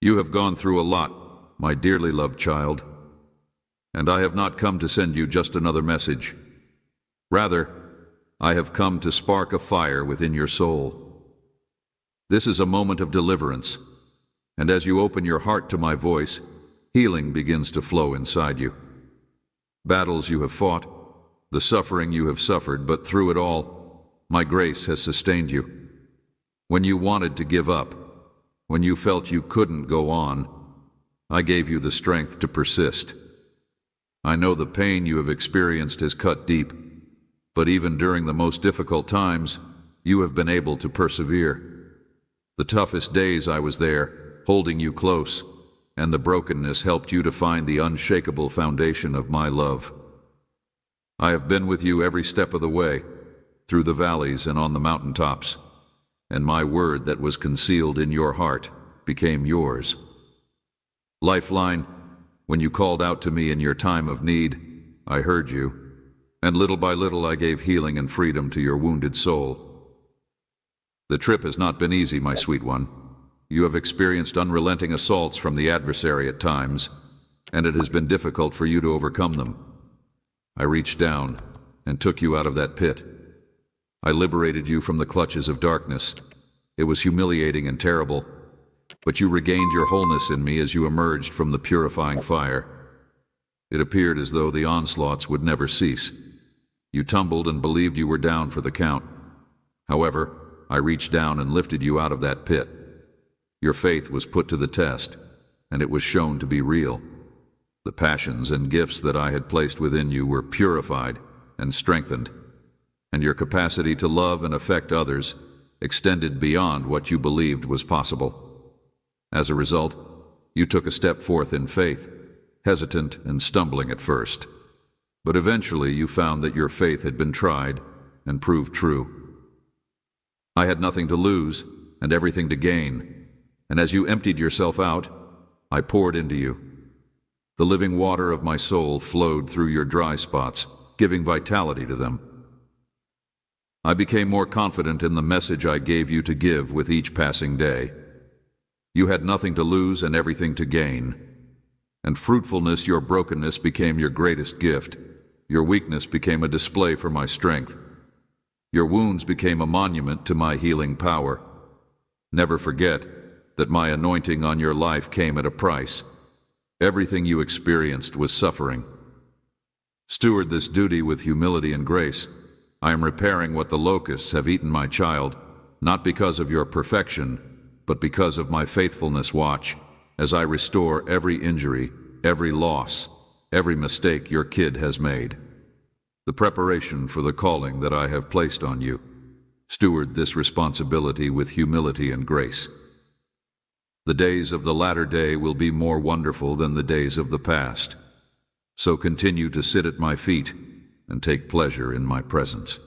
You have gone through a lot, my dearly loved child, and I have not come to send you just another message. Rather, I have come to spark a fire within your soul. This is a moment of deliverance, and as you open your heart to my voice, healing begins to flow inside you. Battles you have fought, the suffering you have suffered, but through it all, my grace has sustained you. When you wanted to give up, when you felt you couldn't go on, I gave you the strength to persist. I know the pain you have experienced has cut deep, but even during the most difficult times, you have been able to persevere. The toughest days I was there, holding you close, and the brokenness helped you to find the unshakable foundation of my love. I have been with you every step of the way, through the valleys and on the mountaintops, and my word that was concealed in your heart became yours. Lifeline, when you called out to me in your time of need, I heard you, and little by little I gave healing and freedom to your wounded soul. The trip has not been easy, my sweet one. You have experienced unrelenting assaults from the adversary at times, and it has been difficult for you to overcome them. I reached down and took you out of that pit. I liberated you from the clutches of darkness. It was humiliating and terrible, but you regained your wholeness in me as you emerged from the purifying fire. It appeared as though the onslaughts would never cease. You tumbled and believed you were down for the count. However, I reached down and lifted you out of that pit. Your faith was put to the test, and it was shown to be real. The passions and gifts that I had placed within you were purified and strengthened, and your capacity to love and affect others extended beyond what you believed was possible. As a result, you took a step forth in faith, hesitant and stumbling at first. But eventually you found that your faith had been tried and proved true. I had nothing to lose and everything to gain, and as you emptied yourself out, I poured into you. The living water of my soul flowed through your dry spots, giving vitality to them. I became more confident in the message I gave you to give with each passing day. You had nothing to lose and everything to gain. And fruitfulness, your brokenness, became your greatest gift. Your weakness became a display for my strength. Your wounds became a monument to my healing power. Never forget that my anointing on your life came at a price. Everything you experienced was suffering. Steward this duty with humility and grace. I am repairing what the locusts have eaten, my child, not because of your perfection, but because of my faithfulness. Watch as I restore every injury, every loss, every mistake your kid has made. The preparation for the calling that I have placed on you. Steward this responsibility with humility and grace. The days of the latter day will be more wonderful than the days of the past. So continue to sit at my feet and take pleasure in my presence.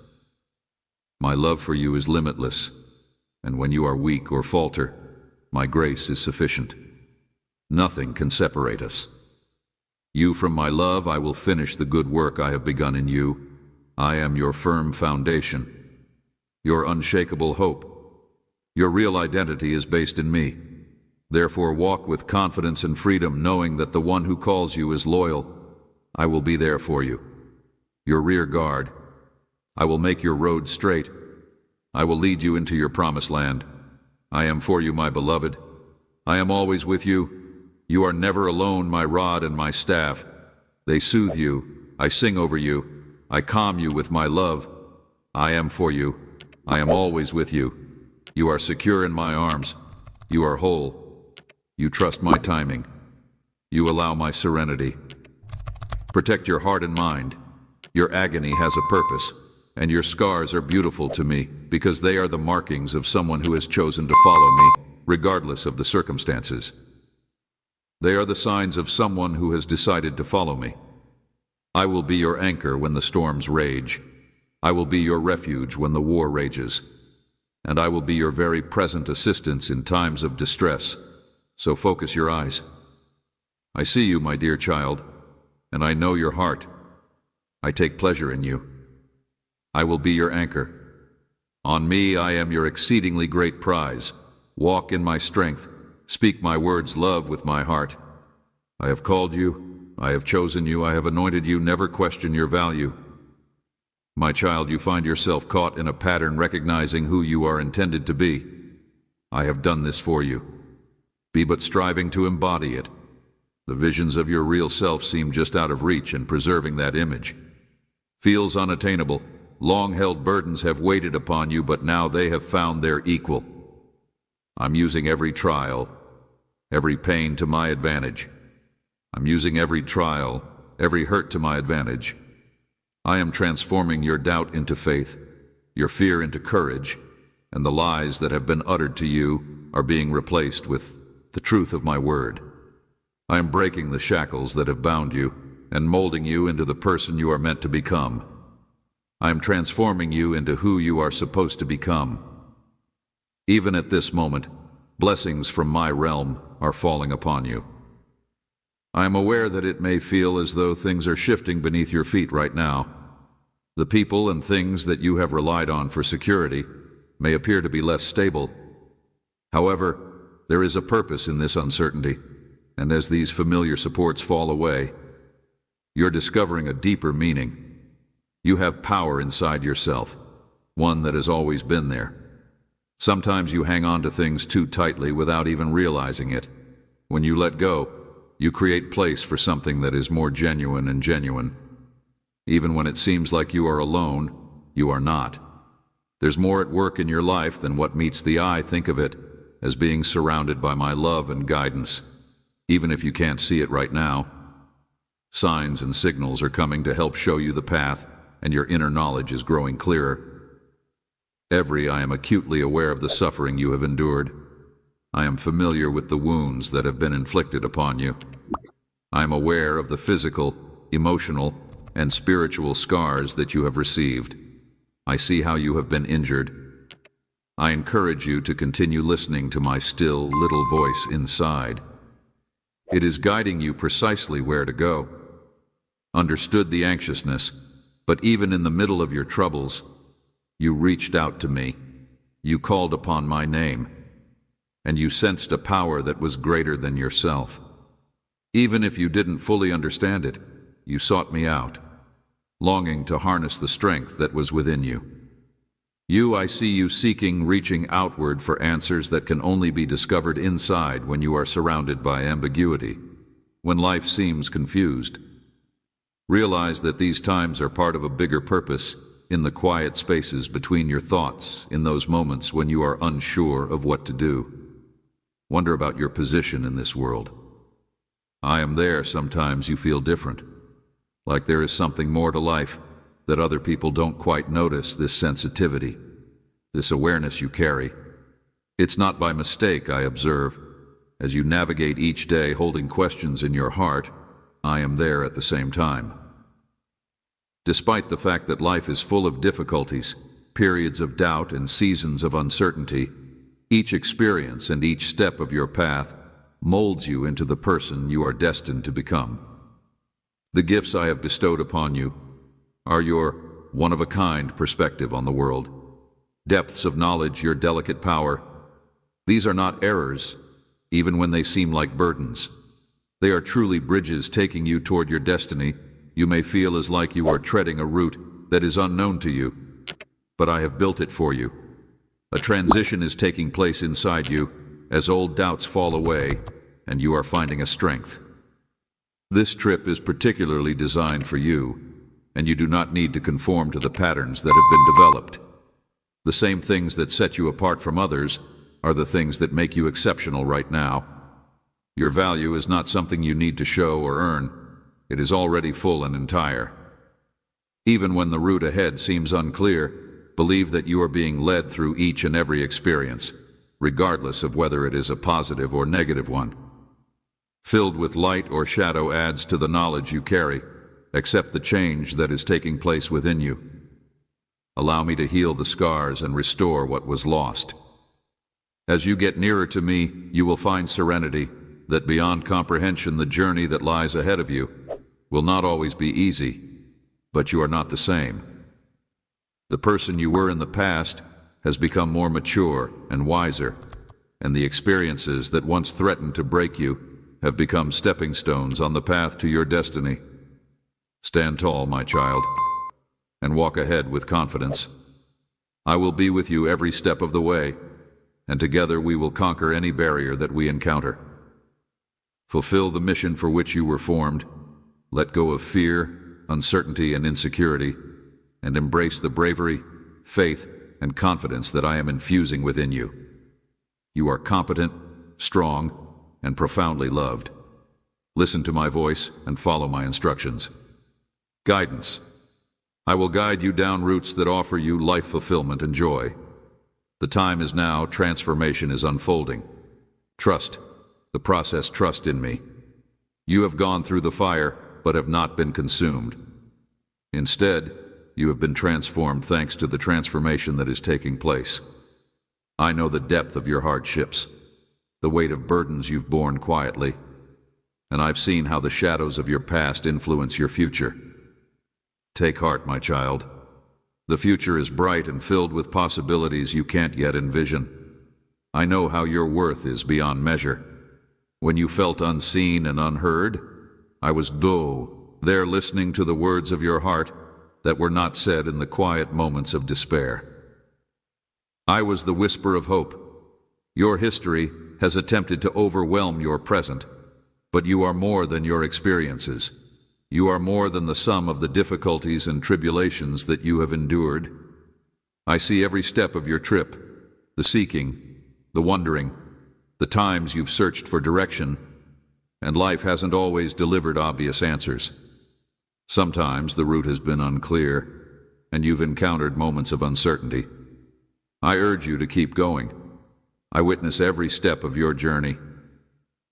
My love for you is limitless, and when you are weak or falter, my grace is sufficient. Nothing can separate us. You from my love, I will finish the good work I have begun in you. I am your firm foundation, your unshakable hope. Your real identity is based in me. Therefore, walk with confidence and freedom, knowing that the one who calls you is loyal. I will be there for you, your rear guard. I will make your road straight. I will lead you into your promised land. I am for you, my beloved. I am always with you. You are never alone, my rod and my staff. They soothe you. I sing over you. I calm you with my love. I am for you. I am always with you. You are secure in my arms. You are whole. You trust my timing. You allow my serenity. Protect your heart and mind. Your agony has a purpose, and your scars are beautiful to me because they are the markings of someone who has chosen to follow me, regardless of the circumstances. They are the signs of someone who has decided to follow me. I will be your anchor when the storms rage. I will be your refuge when the war rages. And I will be your very present assistance in times of distress. So focus your eyes. I see you, my dear child, and I know your heart. I take pleasure in you. I will be your anchor. On me I am your exceedingly great prize. Walk in my strength, Speak my words, love, with my heart. I have called you, I have chosen you, I have anointed you, never question your value. My child, you find yourself caught in a pattern recognizing who you are intended to be. I have done this for you. Be but striving to embody it. The visions of your real self seem just out of reach, and preserving that image feels unattainable. Long-held burdens have waited upon you, but now they have found their equal. I'm using every trial, every pain to my advantage. I'm using every trial, every hurt to my advantage. I am transforming your doubt into faith, your fear into courage, and the lies that have been uttered to you are being replaced with the truth of my word. I am breaking the shackles that have bound you and molding you into the person you are meant to become. I am transforming you into who you are supposed to become. Even at this moment, blessings from my realm are falling upon you. I am aware that it may feel as though things are shifting beneath your feet right now. The people and things that you have relied on for security may appear to be less stable. However, there is a purpose in this uncertainty, and as these familiar supports fall away, you're discovering a deeper meaning. You have power inside yourself, one that has always been there. Sometimes you hang on to things too tightly without even realizing it. When you let go, you create place for something that is more genuine and genuine. Even when it seems like you are alone, you are not. There's more at work in your life than what meets the eye. Think of it as being surrounded by my love and guidance, even if you can't see it right now. Signs and signals are coming to help show you the path, and your inner knowledge is growing clearer. I am acutely aware of the suffering you have endured. I am familiar with the wounds that have been inflicted upon you. I am aware of the physical, emotional, and spiritual scars that you have received. I see how you have been injured. I encourage you to continue listening to my still little voice inside. It is guiding you precisely where to go. Understood the anxiousness, but even in the middle of your troubles, you reached out to me. You called upon my name, and you sensed a power that was greater than yourself. Even if you didn't fully understand it, you sought me out, longing to harness the strength that was within you. I see you seeking, reaching outward for answers that can only be discovered inside when you are surrounded by ambiguity, when life seems confused. Realize that these times are part of a bigger purpose, in the quiet spaces between your thoughts, in those moments when you are unsure of what to do. Wonder about your position in this world. I am there. Sometimes you feel different, like there is something more to life that other people don't quite notice. This sensitivity, this awareness you carry. It's not by mistake, I observe. As you navigate each day holding questions in your heart, I am there at the same time. Despite the fact that life is full of difficulties, periods of doubt, and seasons of uncertainty, each experience and each step of your path molds you into the person you are destined to become. The gifts I have bestowed upon you are your one-of-a-kind perspective on the world, depths of knowledge, your delicate power. These are not errors, even when they seem like burdens. They are truly bridges taking you toward your destiny. You may feel as like you are treading a route that is unknown to you, but I have built it for you. A transition is taking place inside you as old doubts fall away and you are finding a strength. This trip is particularly designed for you, and you do not need to conform to the patterns that have been developed. The same things that set you apart from others are the things that make you exceptional right now. Your value is not something you need to show or earn. It is already full and entire. Even when the route ahead seems unclear, believe that you are being led through each and every experience, regardless of whether it is a positive or negative one. Filled with light or shadow adds to the knowledge you carry. Accept the change that is taking place within you. Allow me to heal the scars and restore what was lost. As you get nearer to me, you will find serenity, that beyond comprehension the journey that lies ahead of you will not always be easy, but you are not the same. The person you were in the past has become more mature and wiser. and the experiences that once threatened to break you have become stepping stones on the path to your destiny. Stand tall, my child, and walk ahead with confidence. I will be with you every step of the way, and together we will conquer any barrier that we encounter. Fulfill the mission for which you were formed. Let go of fear, uncertainty, and insecurity, and embrace the bravery, faith, and confidence that I am infusing within you. You are competent, strong, and profoundly loved. Listen to my voice and follow my instructions. Guidance. I will guide you down routes that offer you life fulfillment and joy. The time is now, transformation is unfolding. Trust the process, trust in me. You have gone through the fire, but have not been consumed. Instead, you have been transformed thanks to the transformation that is taking place. I know the depth of your hardships, the weight of burdens you've borne quietly, and I've seen how the shadows of your past influence your future. Take heart, my child. The future is bright and filled with possibilities you can't yet envision. I know how your worth is beyond measure. When you felt unseen and unheard, I was there listening to the words of your heart that were not said in the quiet moments of despair. I was the whisper of hope. Your history has attempted to overwhelm your present, but you are more than your experiences. You are more than the sum of the difficulties and tribulations that you have endured. I see every step of your trip, the seeking, the wondering, the times you've searched for direction, and life hasn't always delivered obvious answers. Sometimes the route has been unclear, and you've encountered moments of uncertainty. I urge you to keep going. I witness every step of your journey.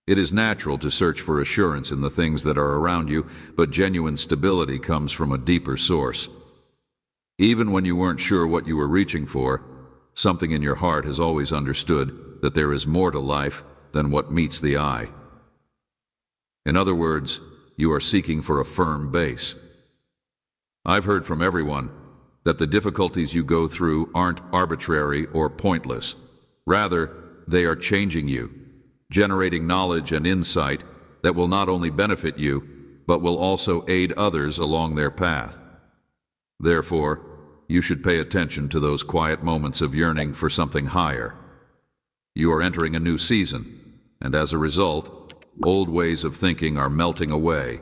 It is natural to search for assurance in the things that are around you, but genuine stability comes from a deeper source. Even when you weren't sure what you were reaching for, something in your heart has always understood that there is more to life than what meets the eye. In other words, you are seeking for a firm base. I've heard from everyone that the difficulties you go through aren't arbitrary or pointless. Rather, they are changing you, generating knowledge and insight that will not only benefit you, but will also aid others along their path. Therefore, you should pay attention to those quiet moments of yearning for something higher. You are entering a new season, and as a result, old ways of thinking are melting away,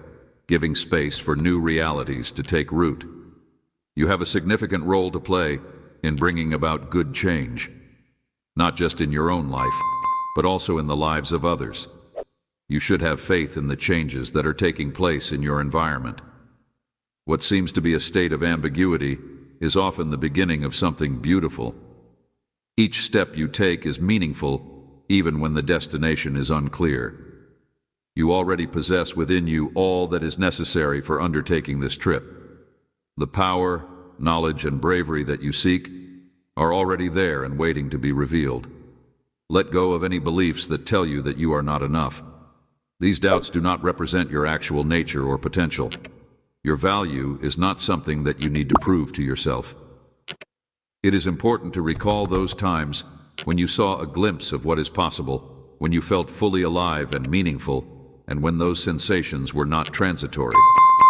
giving space for new realities to take root. You have a significant role to play in bringing about good change, not just in your own life, but also in the lives of others. You should have faith in the changes that are taking place in your environment. What seems to be a state of ambiguity is often the beginning of something beautiful. Each step you take is meaningful, even when the destination is unclear. You already possess within you all that is necessary for undertaking this trip. The power, knowledge, and bravery that you seek are already there and waiting to be revealed. Let go of any beliefs that tell you that you are not enough. These doubts do not represent your actual nature or potential. Your value is not something that you need to prove to yourself. It is important to recall those times when you saw a glimpse of what is possible, when you felt fully alive and meaningful, and when those sensations were not transitory.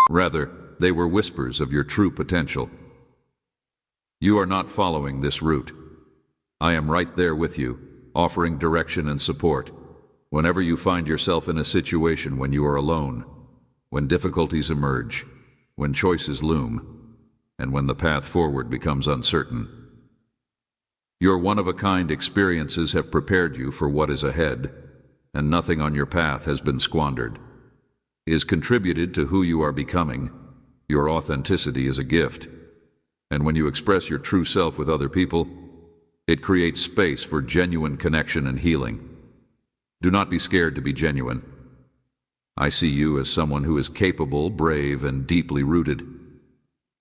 Rather, they were whispers of your true potential. You are not following this route. I am right there with you, offering direction and support. Whenever you find yourself in a situation when you are alone, when difficulties emerge, when choices loom, and when the path forward becomes uncertain. Your one-of-a-kind experiences have prepared you for what is ahead, and nothing on your path has been squandered. It has contributed to who you are becoming. Your authenticity is a gift, and when you express your true self with other people, it creates space for genuine connection and healing. Do not be scared to be genuine. I see you as someone who is capable, brave, and deeply rooted.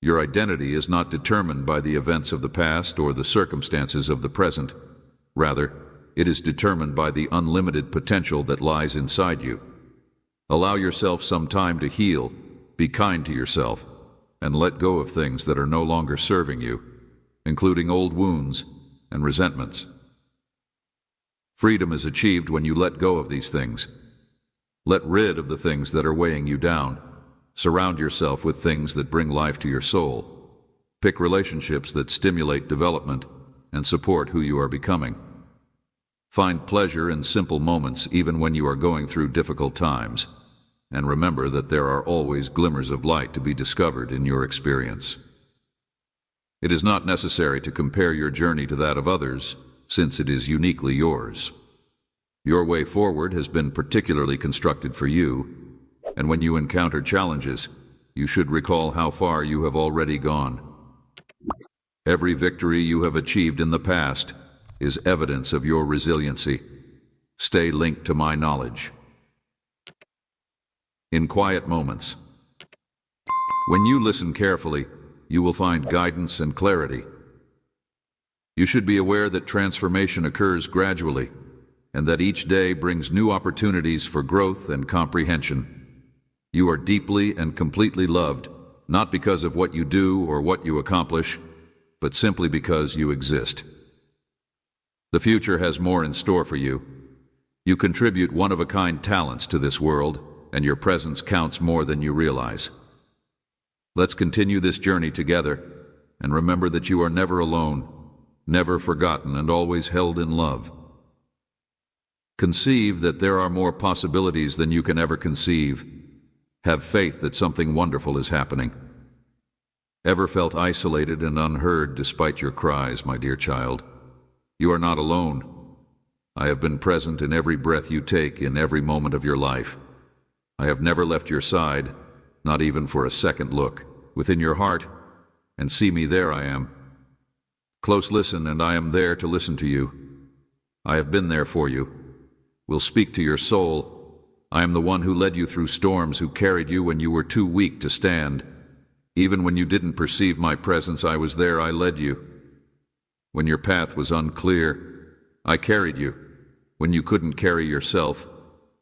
Your identity is not determined by the events of the past or the circumstances of the present. Rather, it is determined by the unlimited potential that lies inside you. Allow yourself some time to heal, be kind to yourself, and let go of things that are no longer serving you, including old wounds and resentments. Freedom is achieved when you let go of these things. Let rid of the things that are weighing you down. Surround yourself with things that bring life to your soul. Pick relationships that stimulate development and support who you are becoming. Find pleasure in simple moments even when you are going through difficult times. And remember that there are always glimmers of light to be discovered in your experience. It is not necessary to compare your journey to that of others, since it is uniquely yours. Your way forward has been particularly constructed for you, and when you encounter challenges, you should recall how far you have already gone. Every victory you have achieved in the past is evidence of your resiliency. Stay linked to my knowledge. In quiet moments. When you listen carefully, you will find guidance and clarity. You should be aware that transformation occurs gradually, and that each day brings new opportunities for growth and comprehension. You are deeply and completely loved, not because of what you do or what you accomplish, but simply because you exist. The future has more in store for you. You contribute one-of-a-kind talents to this world, and your presence counts more than you realize. Let's continue this journey together, and remember that you are never alone, never forgotten, and always held in love. Conceive that there are more possibilities than you can ever conceive. Have faith that something wonderful is happening. Ever felt isolated and unheard despite your cries, my dear child? You are not alone. I have been present in every breath you take, in every moment of your life. I have never left your side, not even for a second. Look within your heart and see me. There I am. Close listen, and I am there to listen to you. I have been there for you. Will speak to your soul. I am the one who led you through storms, who carried you when you were too weak to stand. Even when you didn't perceive my presence, I was there. I led you. When your path was unclear, I carried you. When you couldn't carry yourself,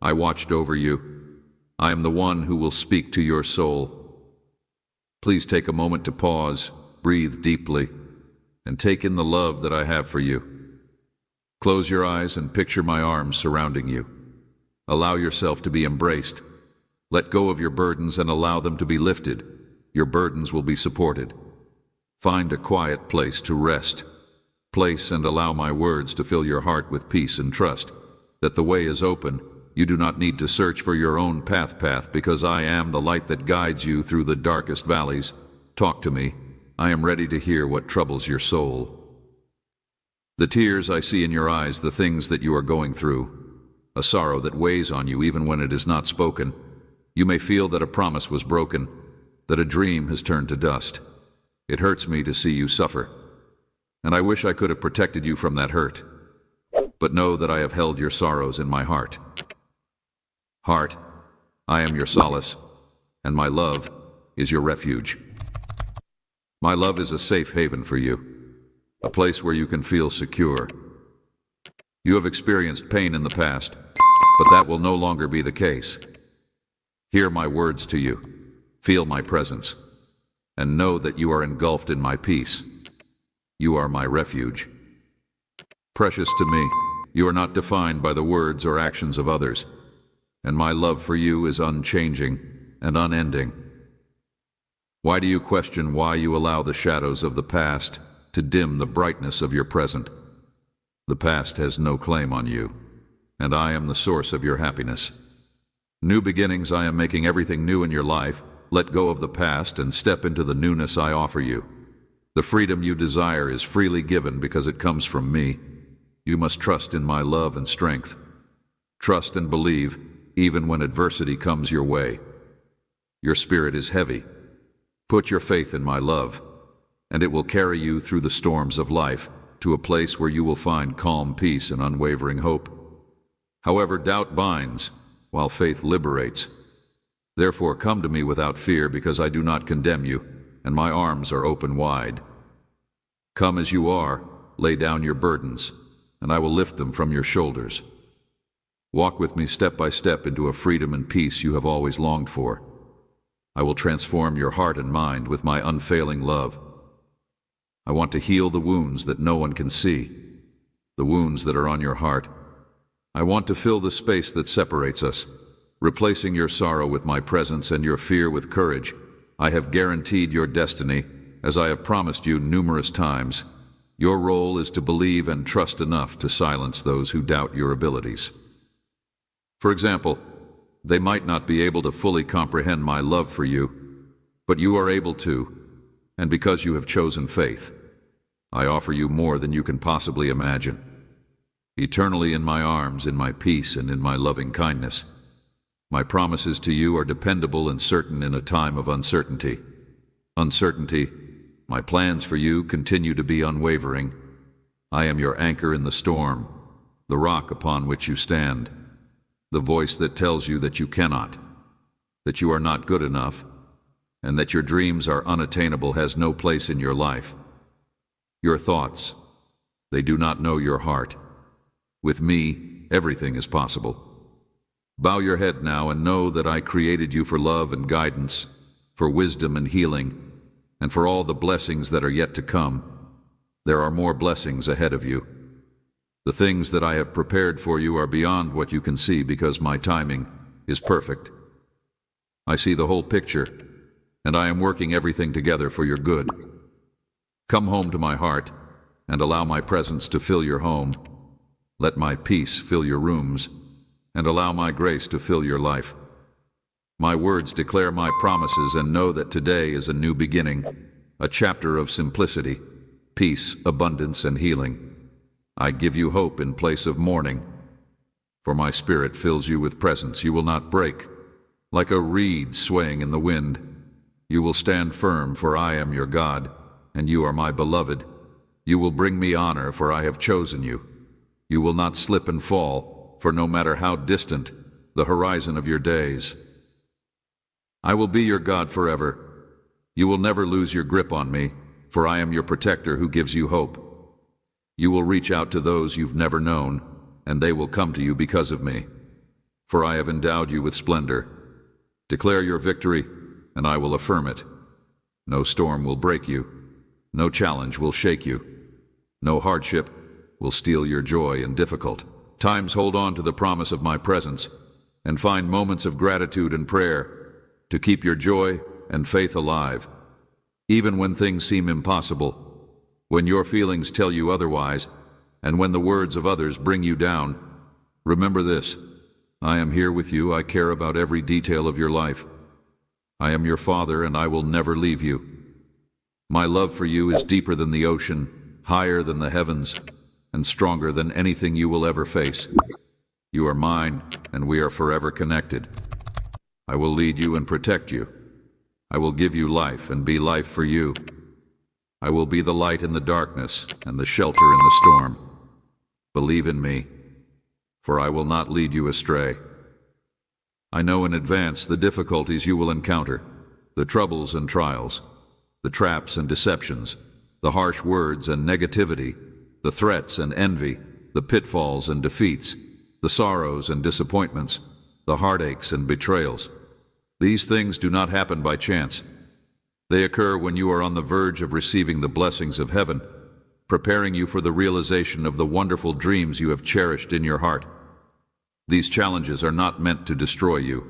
I watched over you. I am the one who will speak to your soul. Please take a moment to pause, breathe deeply, and take in the love that I have for you. Close your eyes and picture my arms surrounding you. Allow yourself to be embraced. Let go of your burdens and allow them to be lifted. Your burdens will be supported. Find a quiet place to rest. Place and allow my words to fill your heart with peace and trust that the way is open. You do not need to search for your own path, because I am the light that guides you through the darkest valleys. Talk to me. I am ready to hear what troubles your soul. The tears I see in your eyes, the things that you are going through, a sorrow that weighs on you even when it is not spoken. You may feel that a promise was broken, that a dream has turned to dust. It hurts me to see you suffer, and I wish I could have protected you from that hurt. But know that I have held your sorrows in my heart. Heart, I am your solace, and my love is your refuge. My love is a safe haven for you, a place where you can feel secure. You have experienced pain in the past, but that will no longer be the case. Hear my words to you, feel my presence, and know that you are engulfed in my peace. You are my refuge. Precious to me, you are not defined by the words or actions of others, and my love for you is unchanging and unending. Why do you question why you allow the shadows of the past to dim the brightness of your present? The past has no claim on you, and I am the source of your happiness. New beginnings, I am making everything new in your life. Let go of the past and step into the newness I offer you. The freedom you desire is freely given because it comes from me. You must trust in my love and strength. Trust and believe, even when adversity comes your way. Your spirit is heavy. Put your faith in my love, and it will carry you through the storms of life to a place where you will find calm peace and unwavering hope. However, doubt binds, while faith liberates. Therefore, come to me without fear, because I do not condemn you, and my arms are open wide. Come as you are, lay down your burdens, and I will lift them from your shoulders. Walk with me step by step into a freedom and peace you have always longed for. I will transform your heart and mind with my unfailing love. I want to heal the wounds that no one can see, the wounds that are on your heart, I want to fill the space that separates us, replacing your sorrow with my presence and your fear with courage. I have guaranteed your destiny, as I have promised you numerous times. Your role is to believe and trust enough to silence those who doubt your abilities. For example, they might not be able to fully comprehend my love for you, but you are able to, and because you have chosen faith, I offer you more than you can possibly imagine. Eternally in my arms, in my peace, and in my loving kindness. My promises to you are dependable and certain in a time of uncertainty. My plans for you continue to be unwavering. I am your anchor in the storm, the rock upon which you stand, the voice that tells you that you cannot, that you are not good enough, and that your dreams are unattainable has no place in your life. Your thoughts, they do not know your heart. With me, everything is possible. Bow your head now and know that I created you for love and guidance, for wisdom and healing, and for all the blessings that are yet to come. There are more blessings ahead of you. The things that I have prepared for you are beyond what you can see because my timing is perfect. I see the whole picture, and I am working everything together for your good. Come home to my heart, and allow my presence to fill your home. Let my peace fill your rooms, and allow my grace to fill your life. My words declare my promises, and know that today is a new beginning, a chapter of simplicity, peace, abundance, and healing. I give you hope in place of mourning, for my spirit fills you with presence. You will not break, like a reed swaying in the wind. You will stand firm, for I am your God, and you are my beloved. You will bring me honor, for I have chosen you. You will not slip and fall, for no matter how distant the horizon of your days, I will be your God forever. You will never lose your grip on me, for I am your protector who gives you hope. You will reach out to those you've never known, and they will come to you because of me. For I have endowed you with splendor. Declare your victory, and I will affirm it. No storm will break you. No challenge will shake you. No hardship will steal your joy in difficult times. Hold on to the promise of my presence, and find moments of gratitude and prayer to keep your joy and faith alive. Even when things seem impossible, when your feelings tell you otherwise, and when the words of others bring you down, remember this: I am here with you. I care about every detail of your life. I am your Father, and I will never leave you. My love for you is deeper than the ocean, higher than the heavens, and stronger than anything you will ever face. You are mine, and we are forever connected. I will lead you and protect you. I will give you life and be life for you. I will be the light in the darkness and the shelter in the storm. Believe in me, for I will not lead you astray. I know in advance the difficulties you will encounter, the troubles and trials, the traps and deceptions, the harsh words and negativity, the threats and envy, the pitfalls and defeats, the sorrows and disappointments, the heartaches and betrayals. These things do not happen by chance. They occur when you are on the verge of receiving the blessings of heaven, preparing you for the realization of the wonderful dreams you have cherished in your heart. These challenges are not meant to destroy you.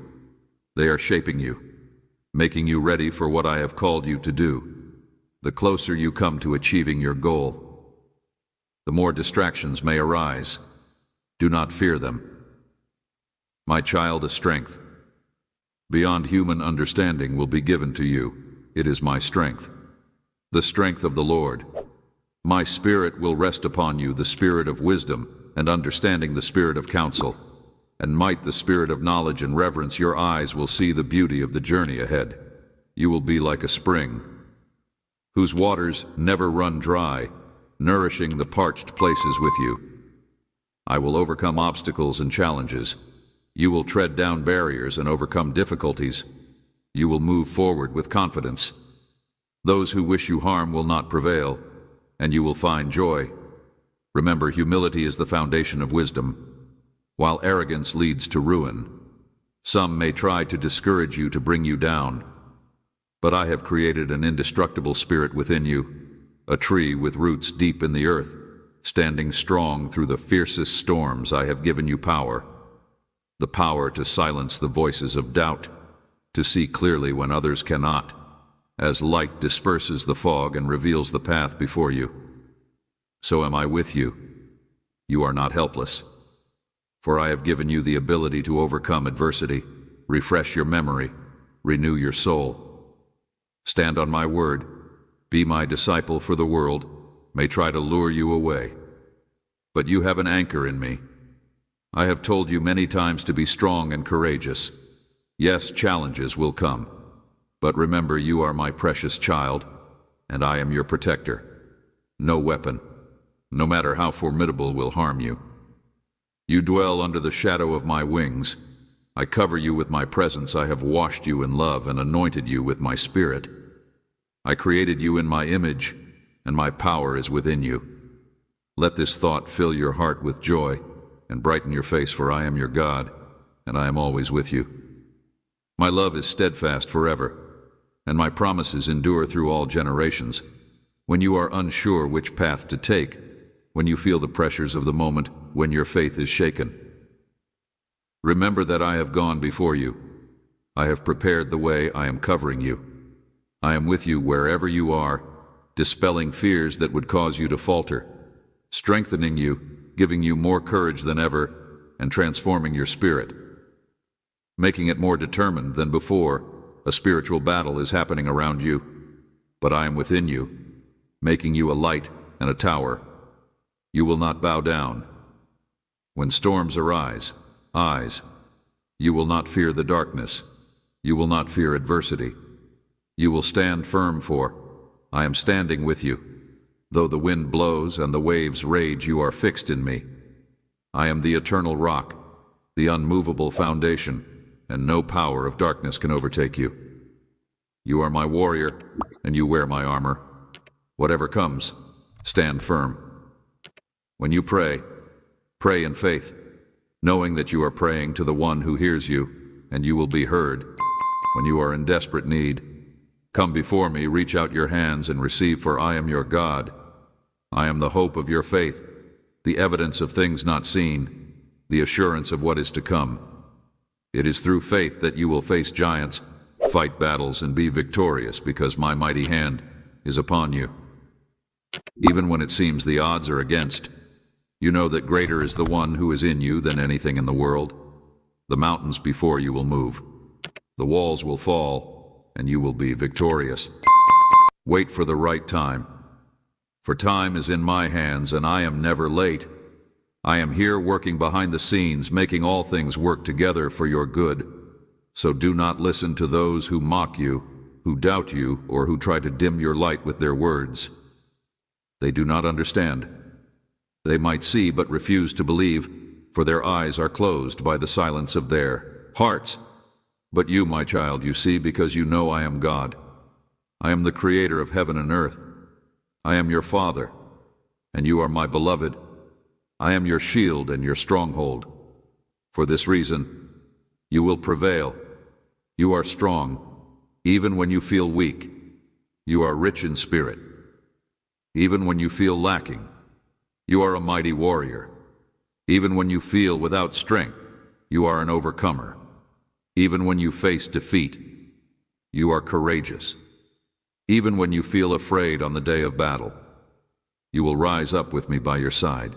They are shaping you, making you ready for what I have called you to do. The closer you come to achieving your goal, the more distractions may arise. Do not fear them. My child, a strength beyond human understanding will be given to you. It is my strength, the strength of the Lord. My spirit will rest upon you, the spirit of wisdom and understanding, the spirit of counsel and might, the spirit of knowledge and reverence. Your eyes will see the beauty of the journey ahead. You will be like a spring whose waters never run dry, nourishing the parched places with you. I will overcome obstacles and challenges. You will tread down barriers and overcome difficulties. You will move forward with confidence. Those who wish you harm will not prevail, and you will find joy. Remember, humility is the foundation of wisdom, while arrogance leads to ruin. Some may try to discourage you, to bring you down, but I have created an indestructible spirit within you, a tree with roots deep in the earth. standing strong through the fiercest storms. I have given you power, the power to silence the voices of doubt, to see clearly when others cannot, as light disperses the fog and reveals the path before you. So am I with you. You are not helpless, for I have given you the ability to overcome adversity, refresh your memory, renew your soul. Stand on my word, be my disciple, for the world may try to lure you away. But you have an anchor in me. I have told you many times to be strong and courageous. Yes, challenges will come, but remember, you are my precious child, and I am your protector. No weapon, no matter how formidable, will harm you. You dwell under the shadow of my wings. I cover you with my presence. I have washed you in love and anointed you with my spirit. I created you in my image, and my power is within you. Let this thought fill your heart with joy and brighten your face, for I am your God, and I am always with you. My love is steadfast forever, and my promises endure through all generations. When you are unsure which path to take, when you feel the pressures of the moment, when your faith is shaken, remember that I have gone before you. I have prepared the way. I am covering you. I am with you wherever you are, dispelling fears that would cause you to falter, strengthening you, giving you more courage than ever, and transforming your spirit, making it more determined than before. A spiritual battle is happening around you, but I am within you, making you a light and a tower. You will not bow down. When storms arise, you will not fear the darkness. You will not fear adversity. You will stand firm, for I am standing with you. Though the wind blows and the waves rage, you are fixed in me. I am the eternal rock, the unmovable foundation, and no power of darkness can overtake you. You are my warrior, and you wear my armor. Whatever comes, stand firm. When you pray, pray in faith, knowing that you are praying to the one who hears you, and you will be heard. When you are in desperate need, come before me, reach out your hands and receive, for I am your God. I am the hope of your faith, the evidence of things not seen, the assurance of what is to come. It is through faith that you will face giants, fight battles, and be victorious, because my mighty hand is upon you. Even when it seems the odds are against, you know that greater is the one who is in you than anything in the world. The mountains before you will move. The walls will fall, and you will be victorious. Wait for the right time, for time is in my hands, and I am never late. I am here working behind the scenes, making all things work together for your good. So do not listen to those who mock you, who doubt you, or who try to dim your light with their words. They do not understand. They might see but refuse to believe, for their eyes are closed by the silence of their hearts. But you, my child, you see, because you know I am God. I am the creator of heaven and earth. I am your Father, and you are my beloved. I am your shield and your stronghold. For this reason, you will prevail. You are strong, even when you feel weak. You are rich in spirit. Even when you feel lacking, you are a mighty warrior. Even when you feel without strength, you are an overcomer. Even when you face defeat, you are courageous. Even when you feel afraid on the day of battle, you will rise up with me by your side.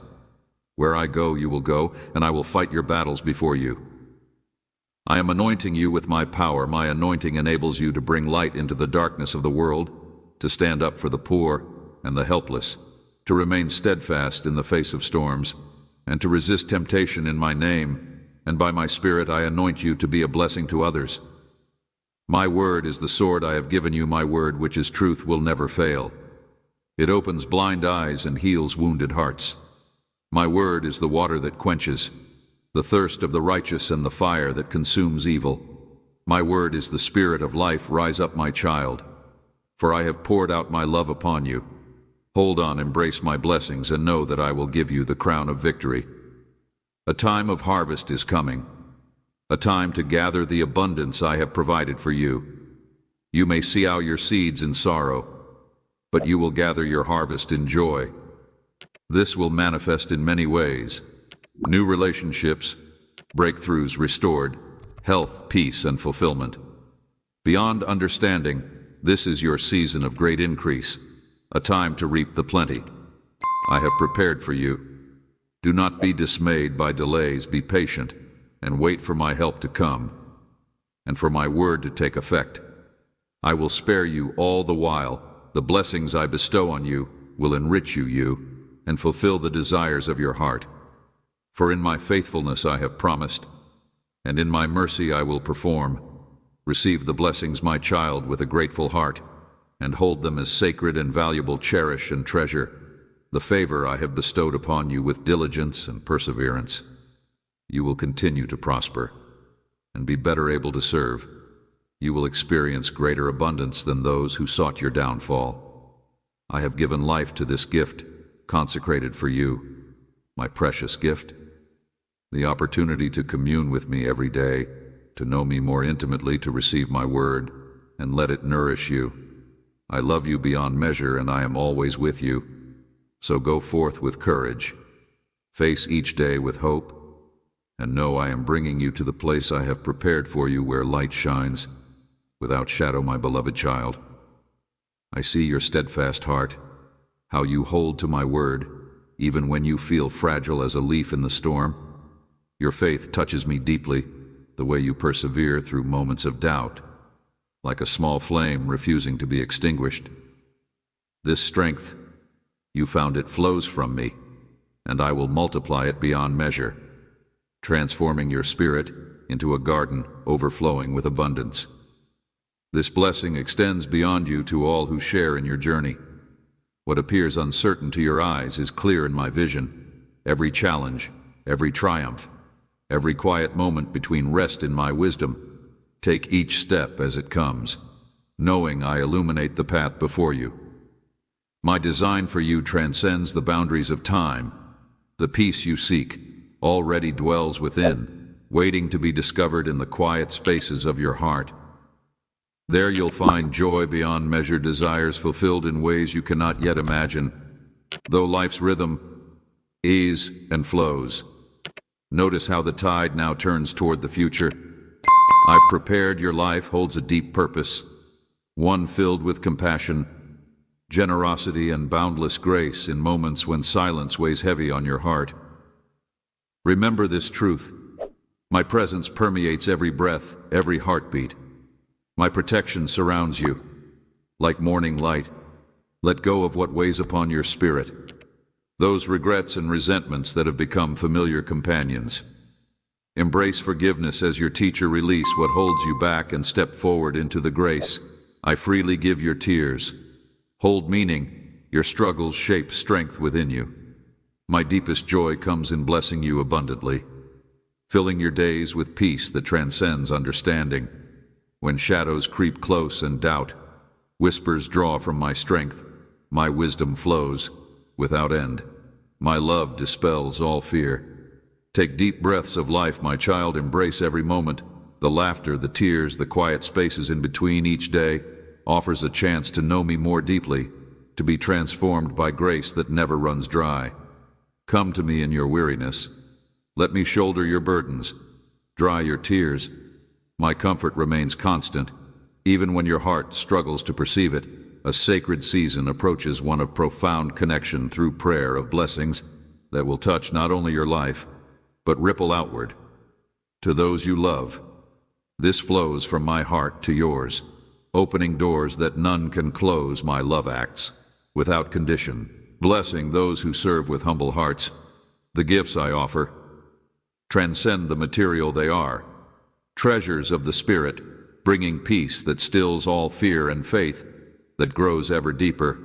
Where I go, you will go, and I will fight your battles before you. I am anointing you with my power. My anointing enables you to bring light into the darkness of the world, to stand up for the poor and the helpless, to remain steadfast in the face of storms, and to resist temptation in my name. And by my Spirit I anoint you to be a blessing to others. My word is the sword I have given you. My word, which is truth, will never fail. It opens blind eyes and heals wounded hearts. My word is the water that quenches the thirst of the righteous and the fire that consumes evil. My word is the spirit of life. Rise up, my child, for I have poured out my love upon you. Hold on, embrace my blessings, and know that I will give you the crown of victory. A time of harvest is coming, a time to gather the abundance I have provided for you. You may sow your seeds in sorrow, but you will gather your harvest in joy. This will manifest in many ways: new relationships, breakthroughs restored, health, peace, and fulfillment. Beyond understanding, this is your season of great increase, a time to reap the plenty I have prepared for you. Do not be dismayed by delays. Be patient and wait for my help to come and for my word to take effect. I will spare you all the while. The blessings I bestow on you will enrich you and fulfill the desires of your heart. For in my faithfulness I have promised, and in my mercy I will perform. Receive the blessings, my child, with a grateful heart, and hold them as sacred and valuable. Cherish and treasure the favor I have bestowed upon you with diligence and perseverance. You will continue to prosper and be better able to serve. You will experience greater abundance than those who sought your downfall. I have given life to this gift, consecrated for you, my precious gift, the opportunity to commune with me every day, to know me more intimately, to receive my word, and let it nourish you. I love you beyond measure, and I am always with you. So go forth with courage, face each day with hope, and know I am bringing you to the place I have prepared for you, where light shines without shadow, my beloved child. I see your steadfast heart, how you hold to my word, even when you feel fragile as a leaf in the storm. Your faith touches me deeply, the way you persevere through moments of doubt, like a small flame refusing to be extinguished. This strength, you found it, flows from me, and I will multiply it beyond measure, transforming your spirit into a garden overflowing with abundance. This blessing extends beyond you to all who share in your journey. What appears uncertain to your eyes is clear in my vision. Every challenge, every triumph, every quiet moment between rest in my wisdom. Take each step as it comes, knowing I illuminate the path before you. My design for you transcends the boundaries of time. The peace you seek already dwells within, waiting to be discovered in the quiet spaces of your heart. There you'll find joy beyond measure, desires fulfilled in ways you cannot yet imagine. Though life's rhythm ebbs and flows, notice how the tide now turns toward the future. I've prepared your life holds a deep purpose, one filled with compassion, generosity, and boundless grace in moments when silence weighs heavy on your heart. Remember this truth: my presence permeates every breath, every heartbeat. My protection surrounds you like morning light. Let go of what weighs upon your spirit, those regrets and resentments that have become familiar companions. Embrace forgiveness as your teacher. Release what holds you back and step forward into the grace I freely give. Your tears hold meaning. Your struggles shape strength within you. My deepest joy comes in blessing you abundantly, filling your days with peace that transcends understanding. When shadows creep close and doubt whispers draw from my strength, my wisdom flows without end. My love dispels all fear. Take deep breaths of life, my child. Embrace every moment. The laughter, the tears, the quiet spaces in between. Each day offers a chance to know me more deeply, to be transformed by grace that never runs dry. Come to me in your weariness. Let me shoulder your burdens, dry your tears. My comfort remains constant, even when your heart struggles to perceive it. A sacred season approaches, one of profound connection through prayer, of blessings that will touch not only your life, but ripple outward to those you love. This flows from my heart to yours, opening doors that none can close. My love acts without condition, blessing those who serve with humble hearts. The gifts I offer transcend the material. They are treasures of the Spirit, bringing peace that stills all fear and faith that grows ever deeper.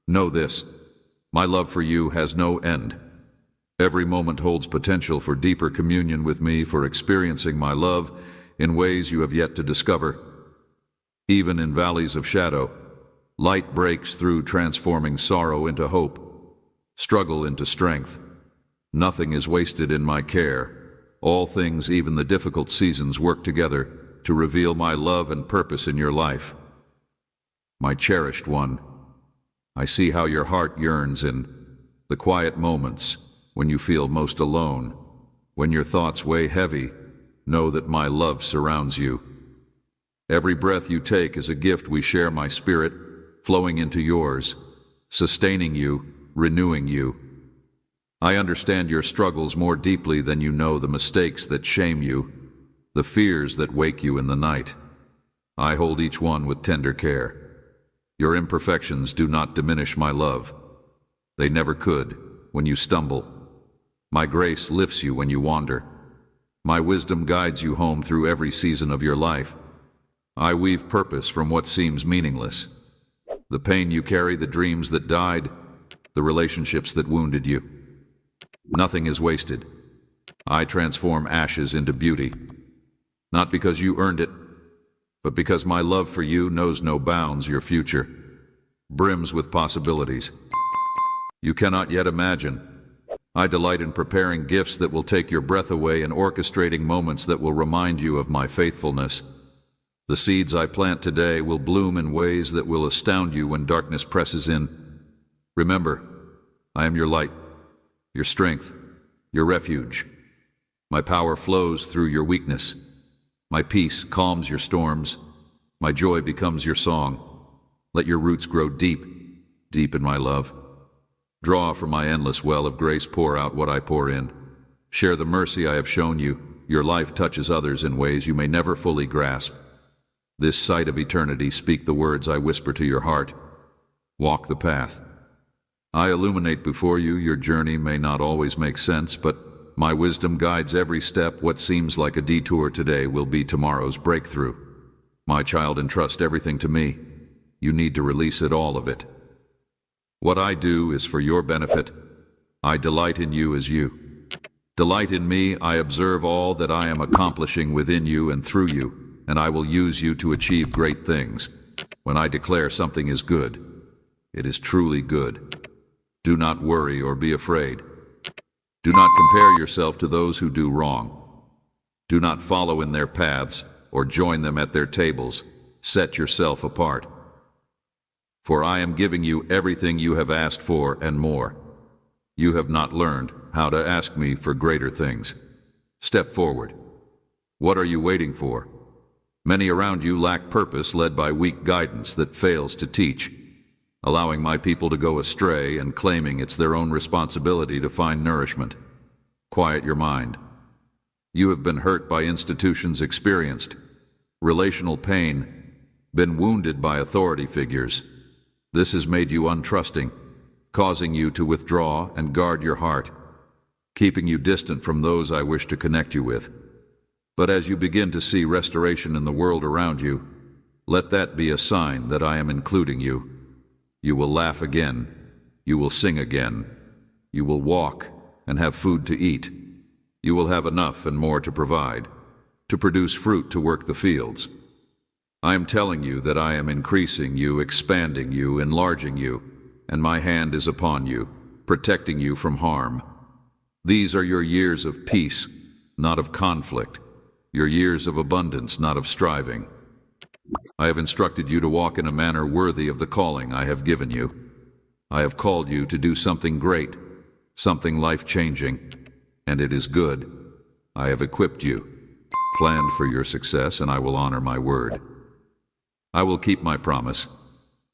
Know this: my love for you has no end. Every moment holds potential for deeper communion with me, for experiencing my love in ways you have yet to discover. Even in valleys of shadow, light breaks through, transforming sorrow into hope, struggle into strength. Nothing is wasted in my care. All things, even the difficult seasons, work together to reveal my love and purpose in your life. My cherished one, I see how your heart yearns in The quiet moments when you feel most alone, when your thoughts weigh heavy, know that my love surrounds you. Every breath you take is a gift we share, my spirit, flowing into yours, sustaining you, renewing you. I understand your struggles more deeply than you know the mistakes that shame you, the fears that wake you in the night. I hold each one with tender care. Your imperfections do not diminish my love. They never could when you stumble. My grace lifts you when you wander. My wisdom guides you home through every season of your life. I weave purpose from what seems meaningless. The pain you carry, the dreams that died, the relationships that wounded you. Nothing is wasted. I transform ashes into beauty. Not because you earned it, but because my love for you knows no bounds. Your future brims with possibilities you cannot yet imagine. I delight in preparing gifts that will take your breath away and orchestrating moments that will remind you of my faithfulness. The seeds I plant today will bloom in ways that will astound you when darkness presses in. Remember, I am your light, your strength, your refuge. My power flows through your weakness. My peace calms your storms. My joy becomes your song. Let your roots grow deep, deep in my love. Draw from my endless well of grace, pour out what I pour in. Share the mercy I have shown you. Your life touches others in ways you may never fully grasp. This sight of eternity, speak the words I whisper to your heart. Walk the path I illuminate before you. Your journey may not always make sense, but my wisdom guides every step. What seems like a detour today will be tomorrow's breakthrough. My child, entrust everything to me. You need to release it, all of it. What I do is for your benefit. I delight in you as you delight in me. I observe all that I am accomplishing within you and through you, and I will use you to achieve great things. When I declare something is good, it is truly good. Do not worry or be afraid. Do not compare yourself to those who do wrong. Do not follow in their paths or join them at their tables. Set yourself apart. For I am giving you everything you have asked for and more. You have not learned how to ask me for greater things. Step forward. What are you waiting for? Many around you lack purpose, led by weak guidance that fails to teach, allowing my people to go astray and claiming it's their own responsibility to find nourishment. Quiet your mind. You have been hurt by institutions, experienced relational pain, been wounded by authority figures. This has made you untrusting, causing you to withdraw and guard your heart, keeping you distant from those I wish to connect you with. But as you begin to see restoration in the world around you, let that be a sign that I am including you. You will laugh again. You will sing again. You will walk and have food to eat. You will have enough and more to provide, to produce fruit, to work the fields. I am telling you that I am increasing you, expanding you, enlarging you, and my hand is upon you, protecting you from harm. These are your years of peace, not of conflict, your years of abundance, not of striving. I have instructed you to walk in a manner worthy of the calling I have given you. I have called you to do something great, something life-changing, and it is good. I have equipped you, planned for your success, and I will honor my word. I will keep my promise.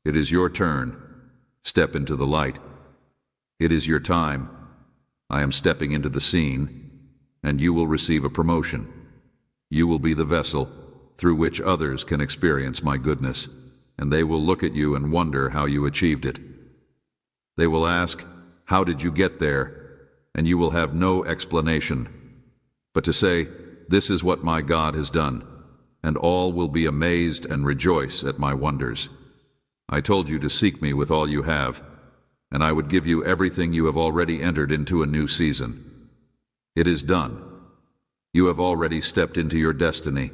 It is your turn. Step into the light. It is your time. I am stepping into the scene, and you will receive a promotion. You will be the vessel through which others can experience my goodness, and they will look at you and wonder how you achieved it. They will ask, "How did you get there?" And you will have no explanation, but to say, "This is what my God has done," and all will be amazed and rejoice at my wonders. I told you to seek me with all you have, and I would give you everything. You have already entered into a new season. It is done. You have already stepped into your destiny.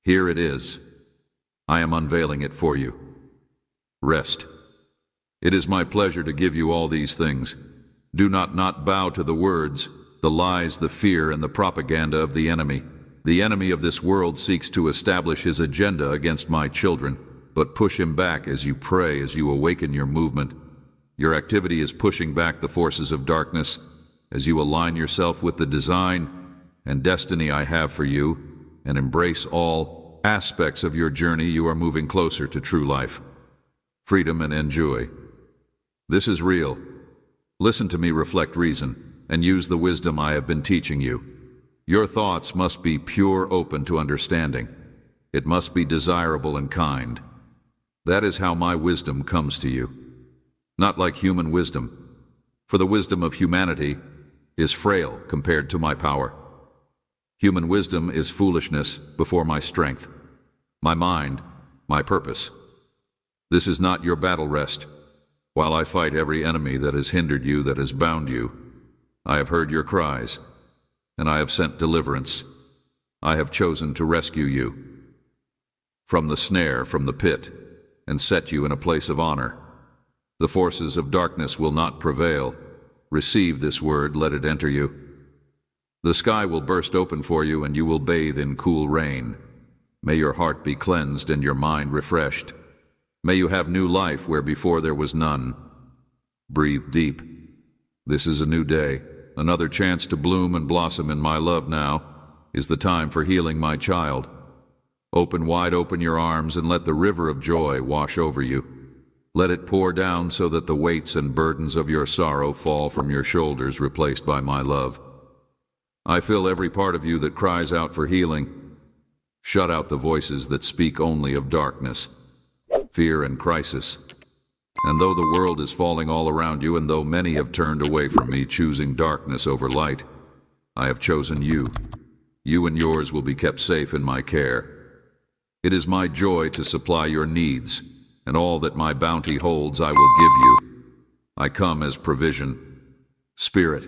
Here it is. I am unveiling it for you. Rest. It is my pleasure to give you all these things. Do not bow to the words, the lies, the fear, and the propaganda of the enemy. The enemy of this world seeks to establish his agenda against my children, but push him back as you pray, as you awaken your movement. Your activity is pushing back the forces of darkness as you align yourself with the design and destiny I have for you and embrace all aspects of your journey. You are moving closer to true life, freedom, and enjoy. This is real. Listen to me, reflect reason, and use the wisdom I have been teaching you. Your thoughts must be pure, open to understanding. It must be desirable and kind. That is how my wisdom comes to you. Not like human wisdom, for the wisdom of humanity is frail compared to my power. Human wisdom is foolishness before my strength, my mind, my purpose. This is not your battle rest. While I fight every enemy that has hindered you, that has bound you, I have heard your cries, and I have sent deliverance. I have chosen to rescue you from the snare, from the pit, and set you in a place of honor. The forces of darkness will not prevail. Receive this word, let it enter you. The sky will burst open for you, and you will bathe in cool rain. May your heart be cleansed and your mind refreshed. May you have new life where before there was none. Breathe deep. This is a new day, another chance to bloom and blossom in my love. Now is the time for healing, my child. Open wide open your arms and let the river of joy wash over you. Let it pour down so that the weights and burdens of your sorrow fall from your shoulders, replaced by my love. I fill every part of you that cries out for healing. Shut out the voices that speak only of darkness, fear, and crisis. And though the world is falling all around you, and though many have turned away from me, choosing darkness over light, I have chosen you. You and yours will be kept safe in my care. It is my joy to supply your needs, and all that my bounty holds I will give you. I come as provision, spirit,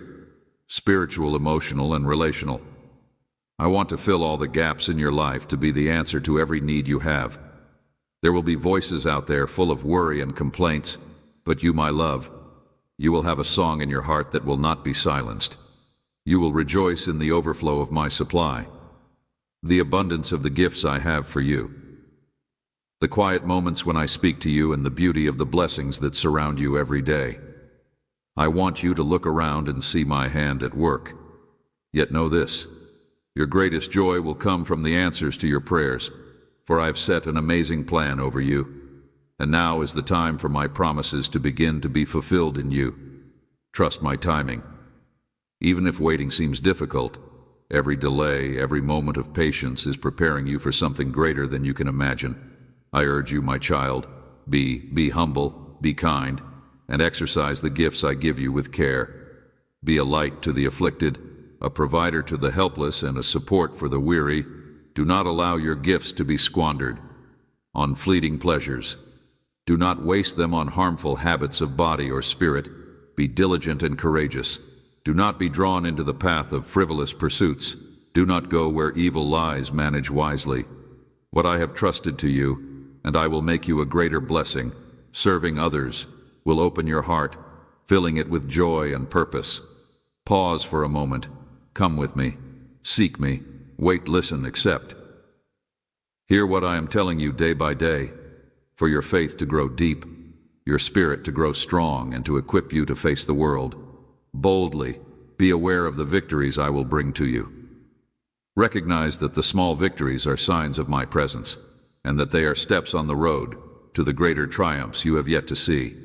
spiritual, emotional, and relational. I want to fill all the gaps in your life, to be the answer to every need you have. There will be voices out there full of worry and complaints, but you, my love, you will have a song in your heart that will not be silenced. You will rejoice in the overflow of my supply, the abundance of the gifts I have for you, the quiet moments when I speak to you, and the beauty of the blessings that surround you every day. I want you to look around and see my hand at work. Yet know this, your greatest joy will come from the answers to your prayers, for I have set an amazing plan over you, and now is the time for my promises to begin to be fulfilled in you. Trust my timing. Even if waiting seems difficult, every delay, every moment of patience is preparing you for something greater than you can imagine. I urge you, my child, be humble, be kind, and exercise the gifts I give you with care. Be a light to the afflicted, a provider to the helpless, and a support for the weary. Do not allow your gifts to be squandered on fleeting pleasures. Do not waste them on harmful habits of body or spirit. Be diligent and courageous. Do not be drawn into the path of frivolous pursuits. Do not go where evil lies. Manage wisely what I have trusted to you, and I will make you a greater blessing. Serving others will open your heart, filling it with joy and purpose. Pause for a moment. Come with me. Seek me. Wait, listen, accept. Hear what I am telling you day by day, for your faith to grow deep, your spirit to grow strong, and to equip you to face the world boldly. Be aware of the victories I will bring to you. Recognize that the small victories are signs of my presence, and that they are steps on the road to the greater triumphs you have yet to see.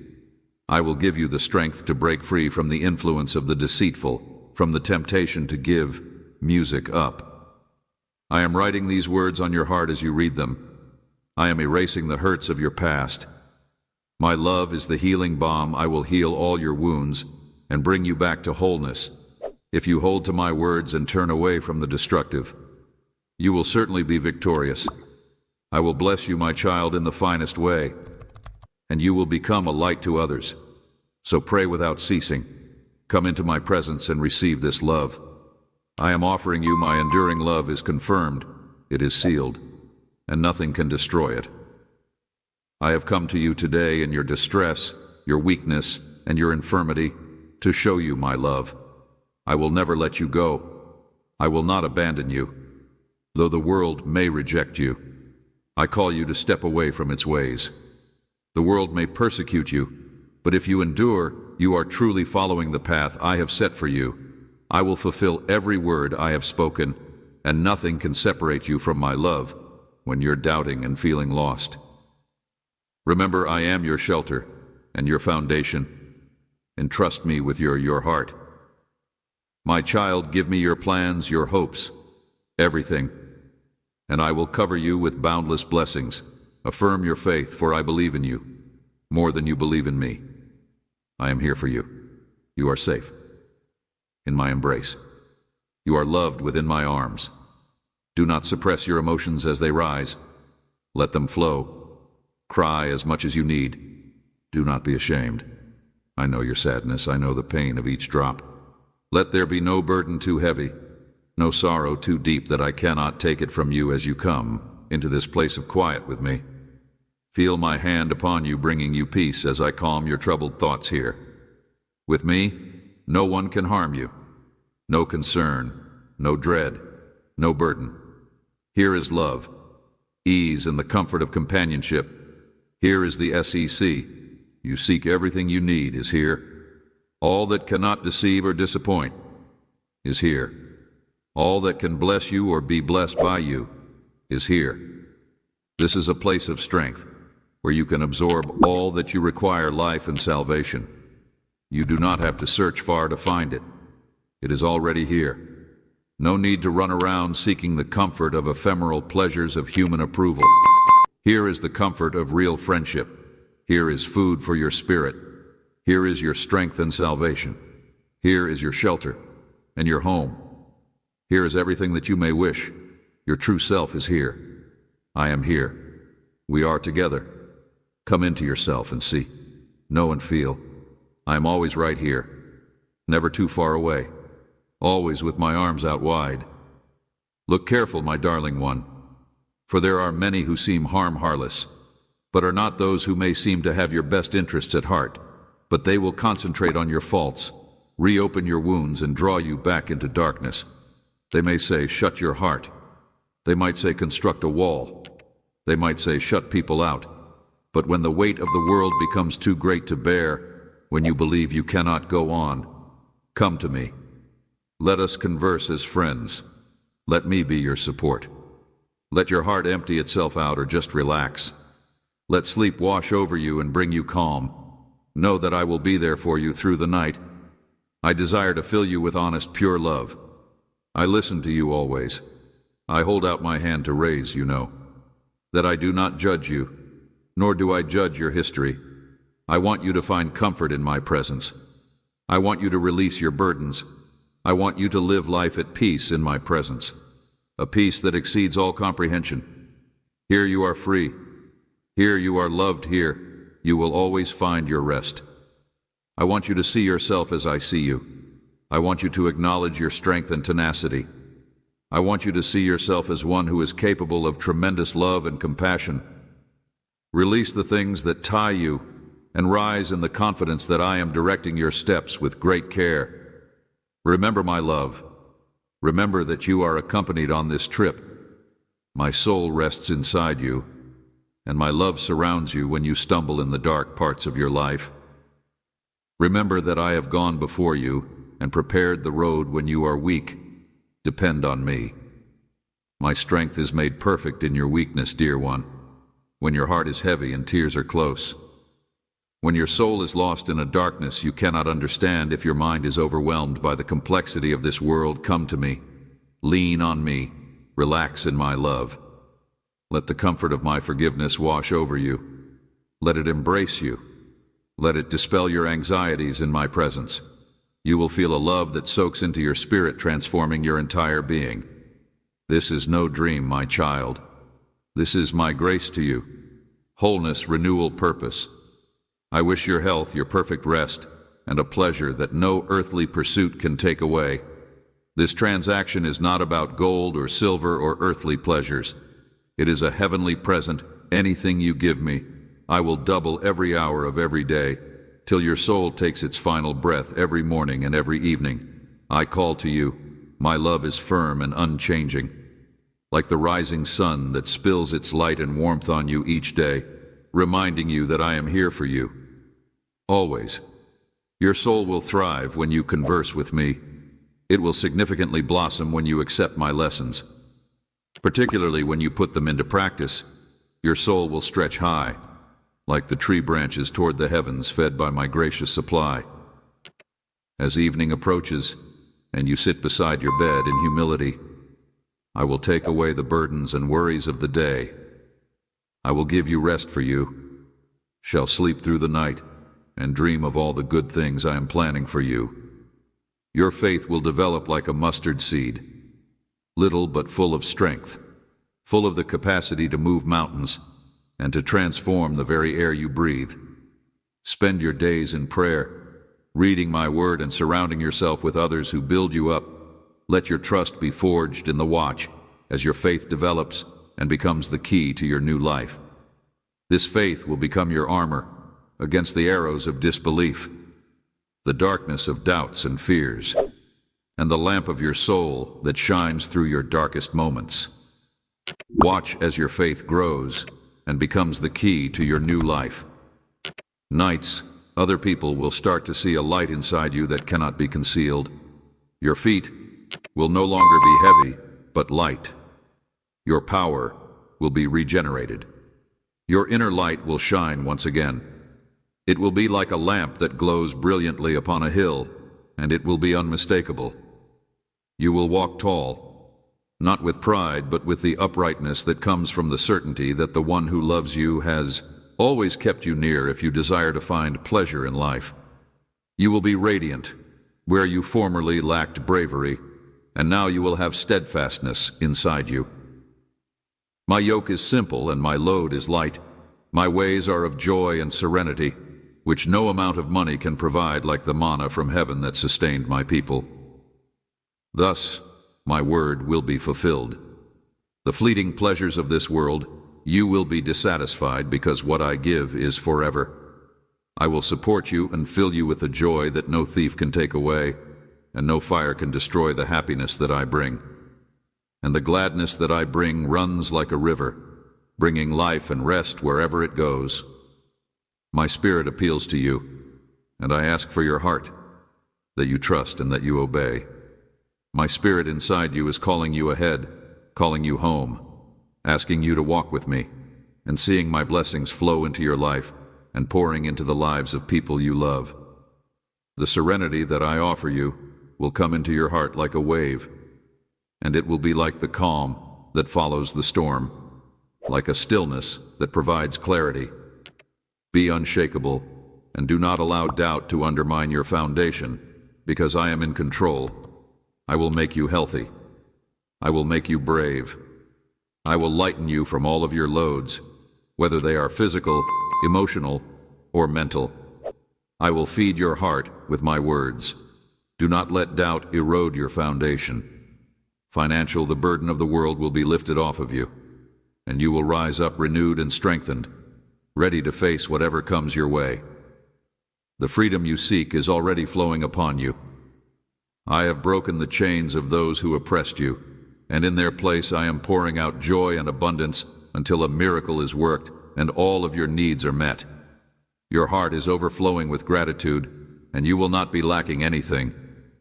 I will give you the strength to break free from the influence of the deceitful, from the temptation to give music up. I am writing these words on your heart as you read them. I am erasing the hurts of your past. My love is the healing balm. I will heal all your wounds and bring you back to wholeness. If you hold to my words and turn away from the destructive, you will certainly be victorious. I will bless you, my child, in the finest way, and you will become a light to others. So pray without ceasing. Come into my presence and receive this love. I am offering you my enduring love. Is confirmed, it is sealed, and nothing can destroy it. I have come to you today in your distress, your weakness, and your infirmity, to show you my love. I will never let you go. I will not abandon you. Though the world may reject you, I call you to step away from its ways. The world may persecute you, But if you endure, you are truly following the path I have set for you. I will fulfill every word I have spoken, and nothing can separate you from my love when you're doubting and feeling lost. Remember, I am your shelter and your foundation. Entrust me with your heart. My child, give me your plans, your hopes, everything, and I will cover you with boundless blessings. Affirm your faith, for I believe in you more than you believe in me. I am here for you. You are safe in my embrace. You are loved within my arms. Do not suppress your emotions as they rise. Let them flow. Cry as much as you need. Do not be ashamed. I know your sadness. I know the pain of each drop. Let there be no burden too heavy, no sorrow too deep that I cannot take it from you as you come into this place of quiet with me. Feel my hand upon you, bringing you peace as I calm your troubled thoughts here. With me, no one can harm you. No concern, no dread, no burden. Here is love, ease, and the comfort of companionship. Here is the SEC. You seek everything you need is here. All that cannot deceive or disappoint is here. All that can bless you or be blessed by you is here. This is a place of strength, where you can absorb all that you require, life and salvation. You do not have to search far to find it. It is already here. No need to run around seeking the comfort of ephemeral pleasures of human approval. Here is the comfort of real friendship. Here is food for your spirit. Here is your strength and salvation. Here is your shelter and your home. Here is everything that you may wish. Your true self is here. I am here. We are together. Come into yourself and see, know and feel. I am always right here, never too far away, always with my arms out wide. Look careful, my darling one, for there are many who seem harmless, but are not those who may seem to have your best interests at heart, but they will concentrate on your faults, reopen your wounds, and draw you back into darkness. They may say, shut your heart. They might say, construct a wall. They might say, shut people out. But when the weight of the world becomes too great to bear, when you believe you cannot go on, come to me. Let us converse as friends. Let me be your support. Let your heart empty itself out or just relax. Let sleep wash over you and bring you calm. Know that I will be there for you through the night. I desire to fill you with honest, pure love. I listen to you always. I hold out my hand to raise, you know, that I do not judge you, nor do I judge your history. I want you to find comfort in my presence. I want you to release your burdens. I want you to live life at peace in my presence, a peace that exceeds all comprehension. Here you are free. Here you are loved. Here you will always find your rest. I want you to see yourself as I see you. I want you to acknowledge your strength and tenacity. I want you to see yourself as one who is capable of tremendous love and compassion. Release the things that tie you and rise in the confidence that I am directing your steps with great care. Remember, my love, remember that you are accompanied on this trip. My soul rests inside you, and my love surrounds you when you stumble in the dark parts of your life. Remember that I have gone before you and prepared the road when you are weak. Depend on me. My strength is made perfect in your weakness, dear one, when your heart is heavy and tears are close. When your soul is lost in a darkness you cannot understand, if your mind is overwhelmed by the complexity of this world, come to me. Lean on me. Relax in my love. Let the comfort of my forgiveness wash over you. Let it embrace you. Let it dispel your anxieties in my presence. You will feel a love that soaks into your spirit, transforming your entire being. This is no dream, my child. This is my grace to you. Wholeness, renewal, purpose. I wish your health, your perfect rest, and a pleasure that no earthly pursuit can take away. This transaction is not about gold or silver or earthly pleasures. It is a heavenly present. Anything you give me, I will double every hour of every day, till your soul takes its final breath every morning and every evening. I call to you. My love is firm and unchanging, like the rising sun that spills its light and warmth on you each day, reminding you that I am here for you. always. Your soul will thrive when you converse with me. It will significantly blossom when you accept my lessons. Particularly when you put them into practice, your soul will stretch high, like the tree branches toward the heavens fed by my gracious supply. As evening approaches, and you sit beside your bed in humility, I will take away the burdens and worries of the day. I will give you rest for you, shall sleep through the night, and dream of all the good things I am planning for you. Your faith will develop like a mustard seed, little but full of strength, full of the capacity to move mountains and to transform the very air you breathe. Spend your days in prayer, reading my word and surrounding yourself with others who build you up. Let your trust be forged in the watch as your faith develops and becomes the key to your new life. This faith will become your armor against the arrows of disbelief, the darkness of doubts and fears, and the lamp of your soul that shines through your darkest moments. Watch as your faith grows and becomes the key to your new life. Nights, other people will start to see a light inside you that cannot be concealed. Your feet will no longer be heavy, but light. Your power will be regenerated. Your inner light will shine once again. It will be like a lamp that glows brilliantly upon a hill, and it will be unmistakable. You will walk tall, not with pride, but with the uprightness that comes from the certainty that the one who loves you has always kept you near if you desire to find pleasure in life. You will be radiant, where you formerly lacked bravery, and now you will have steadfastness inside you. My yoke is simple and my load is light. My ways are of joy and serenity, which no amount of money can provide, like the manna from heaven that sustained my people. Thus, my word will be fulfilled. The fleeting pleasures of this world, you will be dissatisfied because what I give is forever. I will support you and fill you with a joy that no thief can take away, and no fire can destroy the happiness that I bring. And the gladness that I bring runs like a river, bringing life and rest wherever it goes. My spirit appeals to you, and I ask for your heart, that you trust and that you obey. My spirit inside you is calling you ahead, calling you home, asking you to walk with me, and seeing my blessings flow into your life and pouring into the lives of people you love. The serenity that I offer you will come into your heart like a wave, and it will be like the calm that follows the storm, like a stillness that provides clarity. Be unshakable, and do not allow doubt to undermine your foundation, because I am in control. I will make you healthy. I will make you brave. I will lighten you from all of your loads, whether they are physical, emotional, or mental. I will feed your heart with my words. Do not let doubt erode your foundation. Financial, the burden of the world will be lifted off of you, and you will rise up renewed and strengthened, ready to face whatever comes your way. The freedom you seek is already flowing upon you. I have broken the chains of those who oppressed you, and in their place I am pouring out joy and abundance until a miracle is worked and all of your needs are met. Your heart is overflowing with gratitude, and you will not be lacking anything,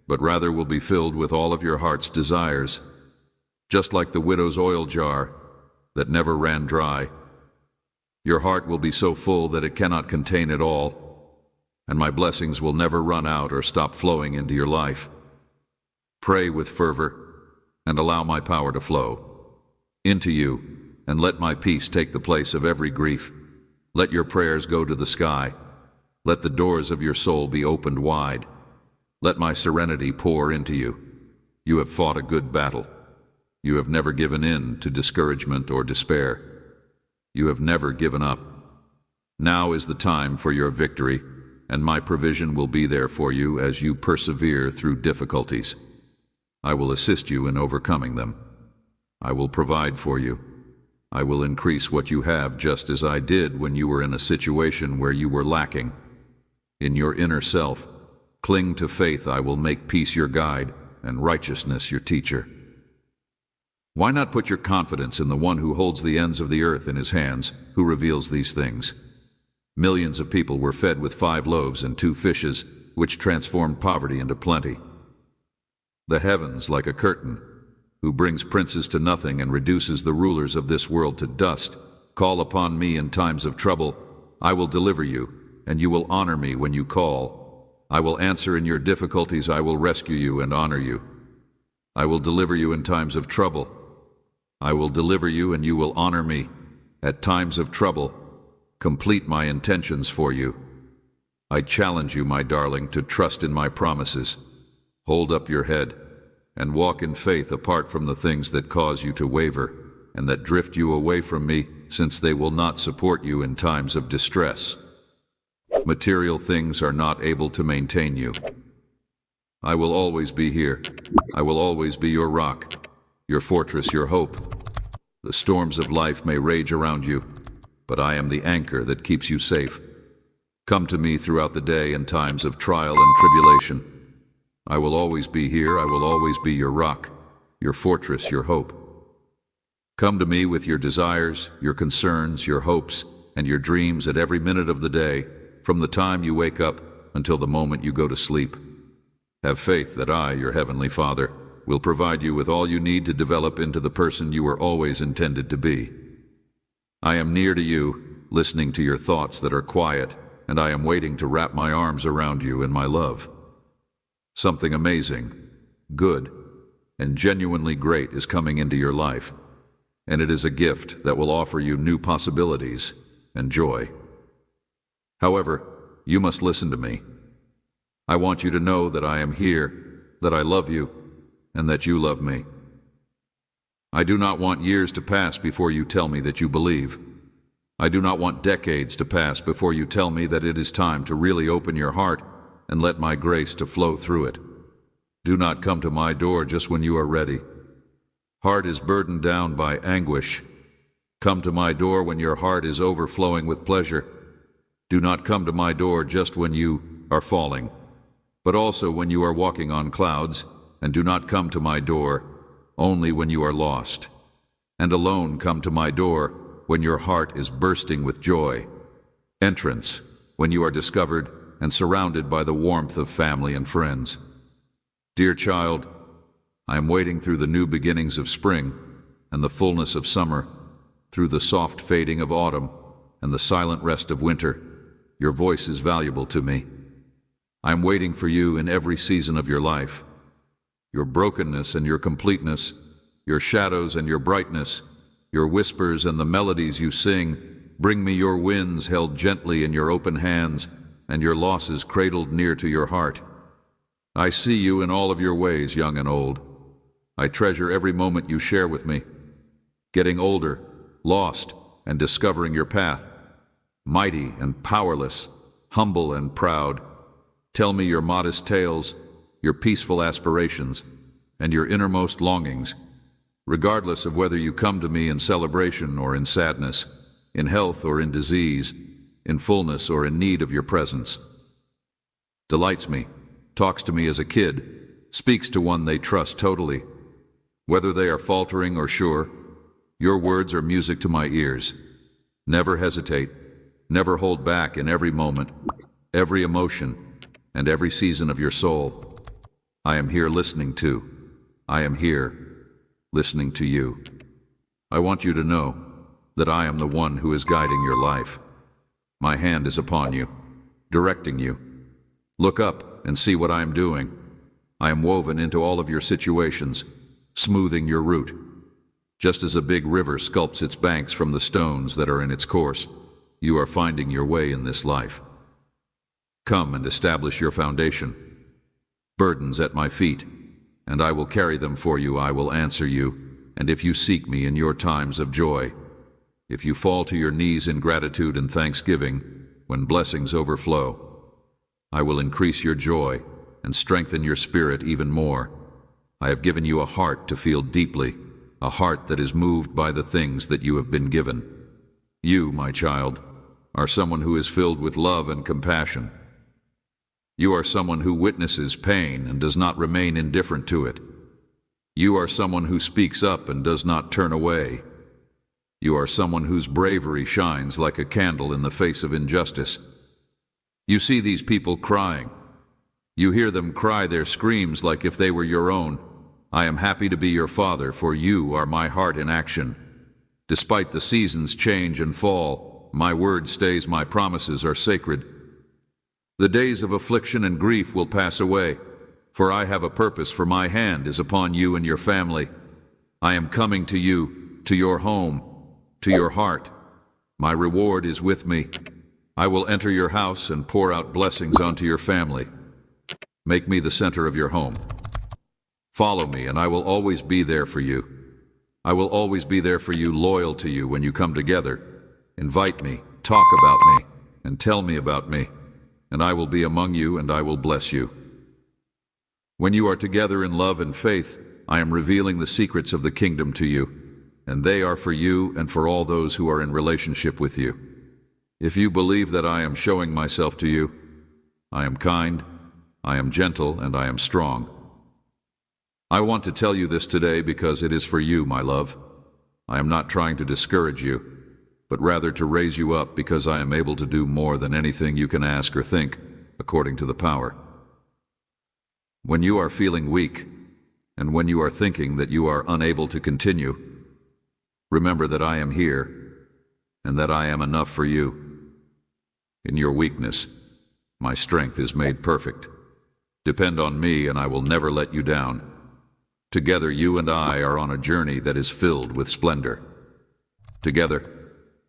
but rather will be filled with all of your heart's desires, just like the widow's oil jar that never ran dry. Your heart will be so full that it cannot contain it all, and my blessings will never run out or stop flowing into your life. Pray with fervor, and allow my power to flow into you, and let my peace take the place of every grief. Let your prayers go to the sky. Let the doors of your soul be opened wide. Let my serenity pour into you. You have fought a good battle. You have never given in to discouragement or despair. You have never given up. Now is the time for your victory, and my provision will be there for you as you persevere through difficulties. I will assist you in overcoming them. I will provide for you. I will increase what you have, just as I did when you were in a situation where you were lacking. In your inner self, cling to faith. I will make peace your guide and righteousness your teacher. Why not put your confidence in the one who holds the ends of the earth in his hands, who reveals these things? Millions of people were fed with 5 loaves and 2 fishes, which transformed poverty into plenty. The heavens like a curtain, who brings princes to nothing and reduces the rulers of this world to dust, call upon me in times of trouble. I will deliver you, and you will honor me when you call. I will answer in your difficulties. I will rescue you and honor you. I will deliver you in times of trouble. I will deliver you and you will honor me. At times of trouble, complete my intentions for you. I challenge you, my darling, to trust in my promises. Hold up your head and walk in faith apart from the things that cause you to waver and that drift you away from me, since they will not support you in times of distress. Material things are not able to maintain you. I will always be here. I will always be your rock, your fortress, your hope. The storms of life may rage around you, but I am the anchor that keeps you safe. Come to me throughout the day in times of trial and tribulation. I will always be here. I will always be your rock, your fortress, your hope. Come to me with your desires, your concerns, your hopes, and your dreams at every minute of the day, from the time you wake up until the moment you go to sleep. Have faith that I, your Heavenly Father, will provide you with all you need to develop into the person you were always intended to be. I am near to you, listening to your thoughts that are quiet, and I am waiting to wrap my arms around you in my love. Something amazing, good, and genuinely great is coming into your life, and it is a gift that will offer you new possibilities and joy. However, you must listen to me. I want you to know that I am here, that I love you, and that you love me. I do not want years to pass before you tell me that you believe. I do not want decades to pass before you tell me that it is time to really open your heart and let my grace to flow through it. Do not come to my door just when you are ready. Heart is burdened down by anguish. Come to my door when your heart is overflowing with pleasure. Do not come to my door just when you are falling, but also when you are walking on clouds, and do not come to my door only when you are lost. And alone come to my door when your heart is bursting with joy. Entrance, when you are discovered and surrounded by the warmth of family and friends. Dear child, I am waiting through the new beginnings of spring and the fullness of summer, through the soft fading of autumn and the silent rest of winter. Your voice is valuable to me. I am waiting for you in every season of your life. Your brokenness and your completeness, your shadows and your brightness, your whispers and the melodies you sing. Bring me your wins held gently in your open hands, and your losses cradled near to your heart. I see you in all of your ways, young and old. I treasure every moment you share with me. Getting older, lost, and discovering your path. Mighty and powerless, humble and proud. Tell me your modest tales, your peaceful aspirations, and your innermost longings, regardless of whether you come to me in celebration or in sadness, in health or in disease, in fullness or in need of your presence. Delights me, talks to me as a kid, speaks to one they trust totally. Whether they are faltering or sure, your words are music to my ears. Never hesitate, never hold back in every moment, every emotion, and every season of your soul. I am here listening to. I am here listening to you. I want you to know that I am the one who is guiding your life. My hand is upon you, directing you. Look up and see what I am doing. I am woven into all of your situations, smoothing your route. Just as a big river sculpts its banks from the stones that are in its course, you are finding your way in this life. Come and establish your foundation. Burdens at my feet, and I will carry them for you. I will answer you, and if you seek me in your times of joy, if you fall to your knees in gratitude and thanksgiving, when blessings overflow, I will increase your joy and strengthen your spirit even more. I have given you a heart to feel deeply, a heart that is moved by the things that you have been given. You, my child, are someone who is filled with love and compassion. You are someone who witnesses pain and does not remain indifferent to it. You are someone who speaks up and does not turn away. You are someone whose bravery shines like a candle in the face of injustice. You see these people crying. You hear them cry their screams like if they were your own. I am happy to be your father, for you are my heart in action. Despite the seasons change and fall, my word stays, my promises are sacred. The days of affliction and grief will pass away, for I have a purpose, for my hand is upon you and your family. I am coming to you, to your home, to your heart. My reward is with me. I will enter your house and pour out blessings onto your family. Make me the center of your home. Follow me, and I will always be there for you. I will always be there for you, loyal to you when you come together. Invite me, talk about me, and tell me about me, and I will be among you and I will bless you. When you are together in love and faith, I am revealing the secrets of the kingdom to you, and they are for you and for all those who are in relationship with you. If you believe that I am showing myself to you, I am kind, I am gentle, and I am strong. I want to tell you this today because it is for you, my love. I am not trying to discourage you, but rather to raise you up, because I am able to do more than anything you can ask or think, according to the power. When you are feeling weak, and when you are thinking that you are unable to continue, remember that I am here, and that I am enough for you. In your weakness, my strength is made perfect. Depend on me, and I will never let you down. Together, you and I are on a journey that is filled with splendor. Together,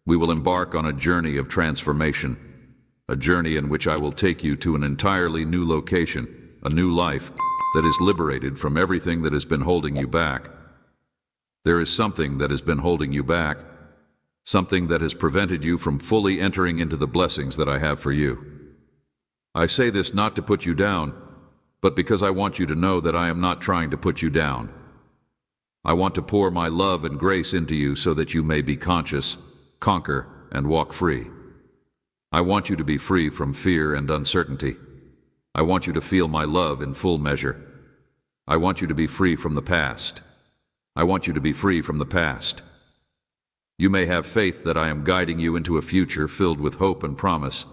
we will embark on a journey of transformation, a journey in which I will take you to an entirely new location, a new life that is liberated from everything that has been holding you back. There is something that has been holding you back, something that has prevented you from fully entering into the blessings that I have for you. I say this not to put you down, but because I want you to know that I am not trying to put you down. I want to pour my love and grace into you so that you may be conscious, conquer, and walk free. I want you to be free from fear and uncertainty. I want you to feel my love in full measure. I want you to be free from the past. I want you to be free from the past. You may have faith that I am guiding you into a future filled with hope and promise,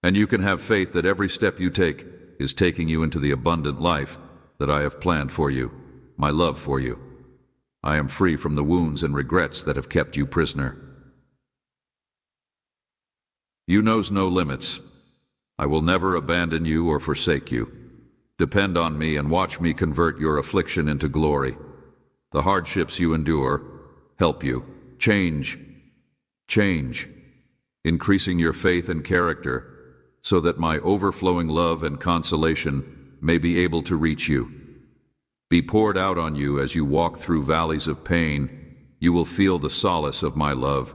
and you can have faith that every step you take is taking you into the abundant life that I have planned for you, my love for you. I am free from the wounds and regrets that have kept you prisoner. You knows no limits. I will never abandon you or forsake you. Depend on me and watch me convert your affliction into glory. The hardships you endure help you change, increasing your faith and character, so that my overflowing love and consolation may be able to reach you. Be poured out on you as you walk through valleys of pain. You will feel the solace of my love,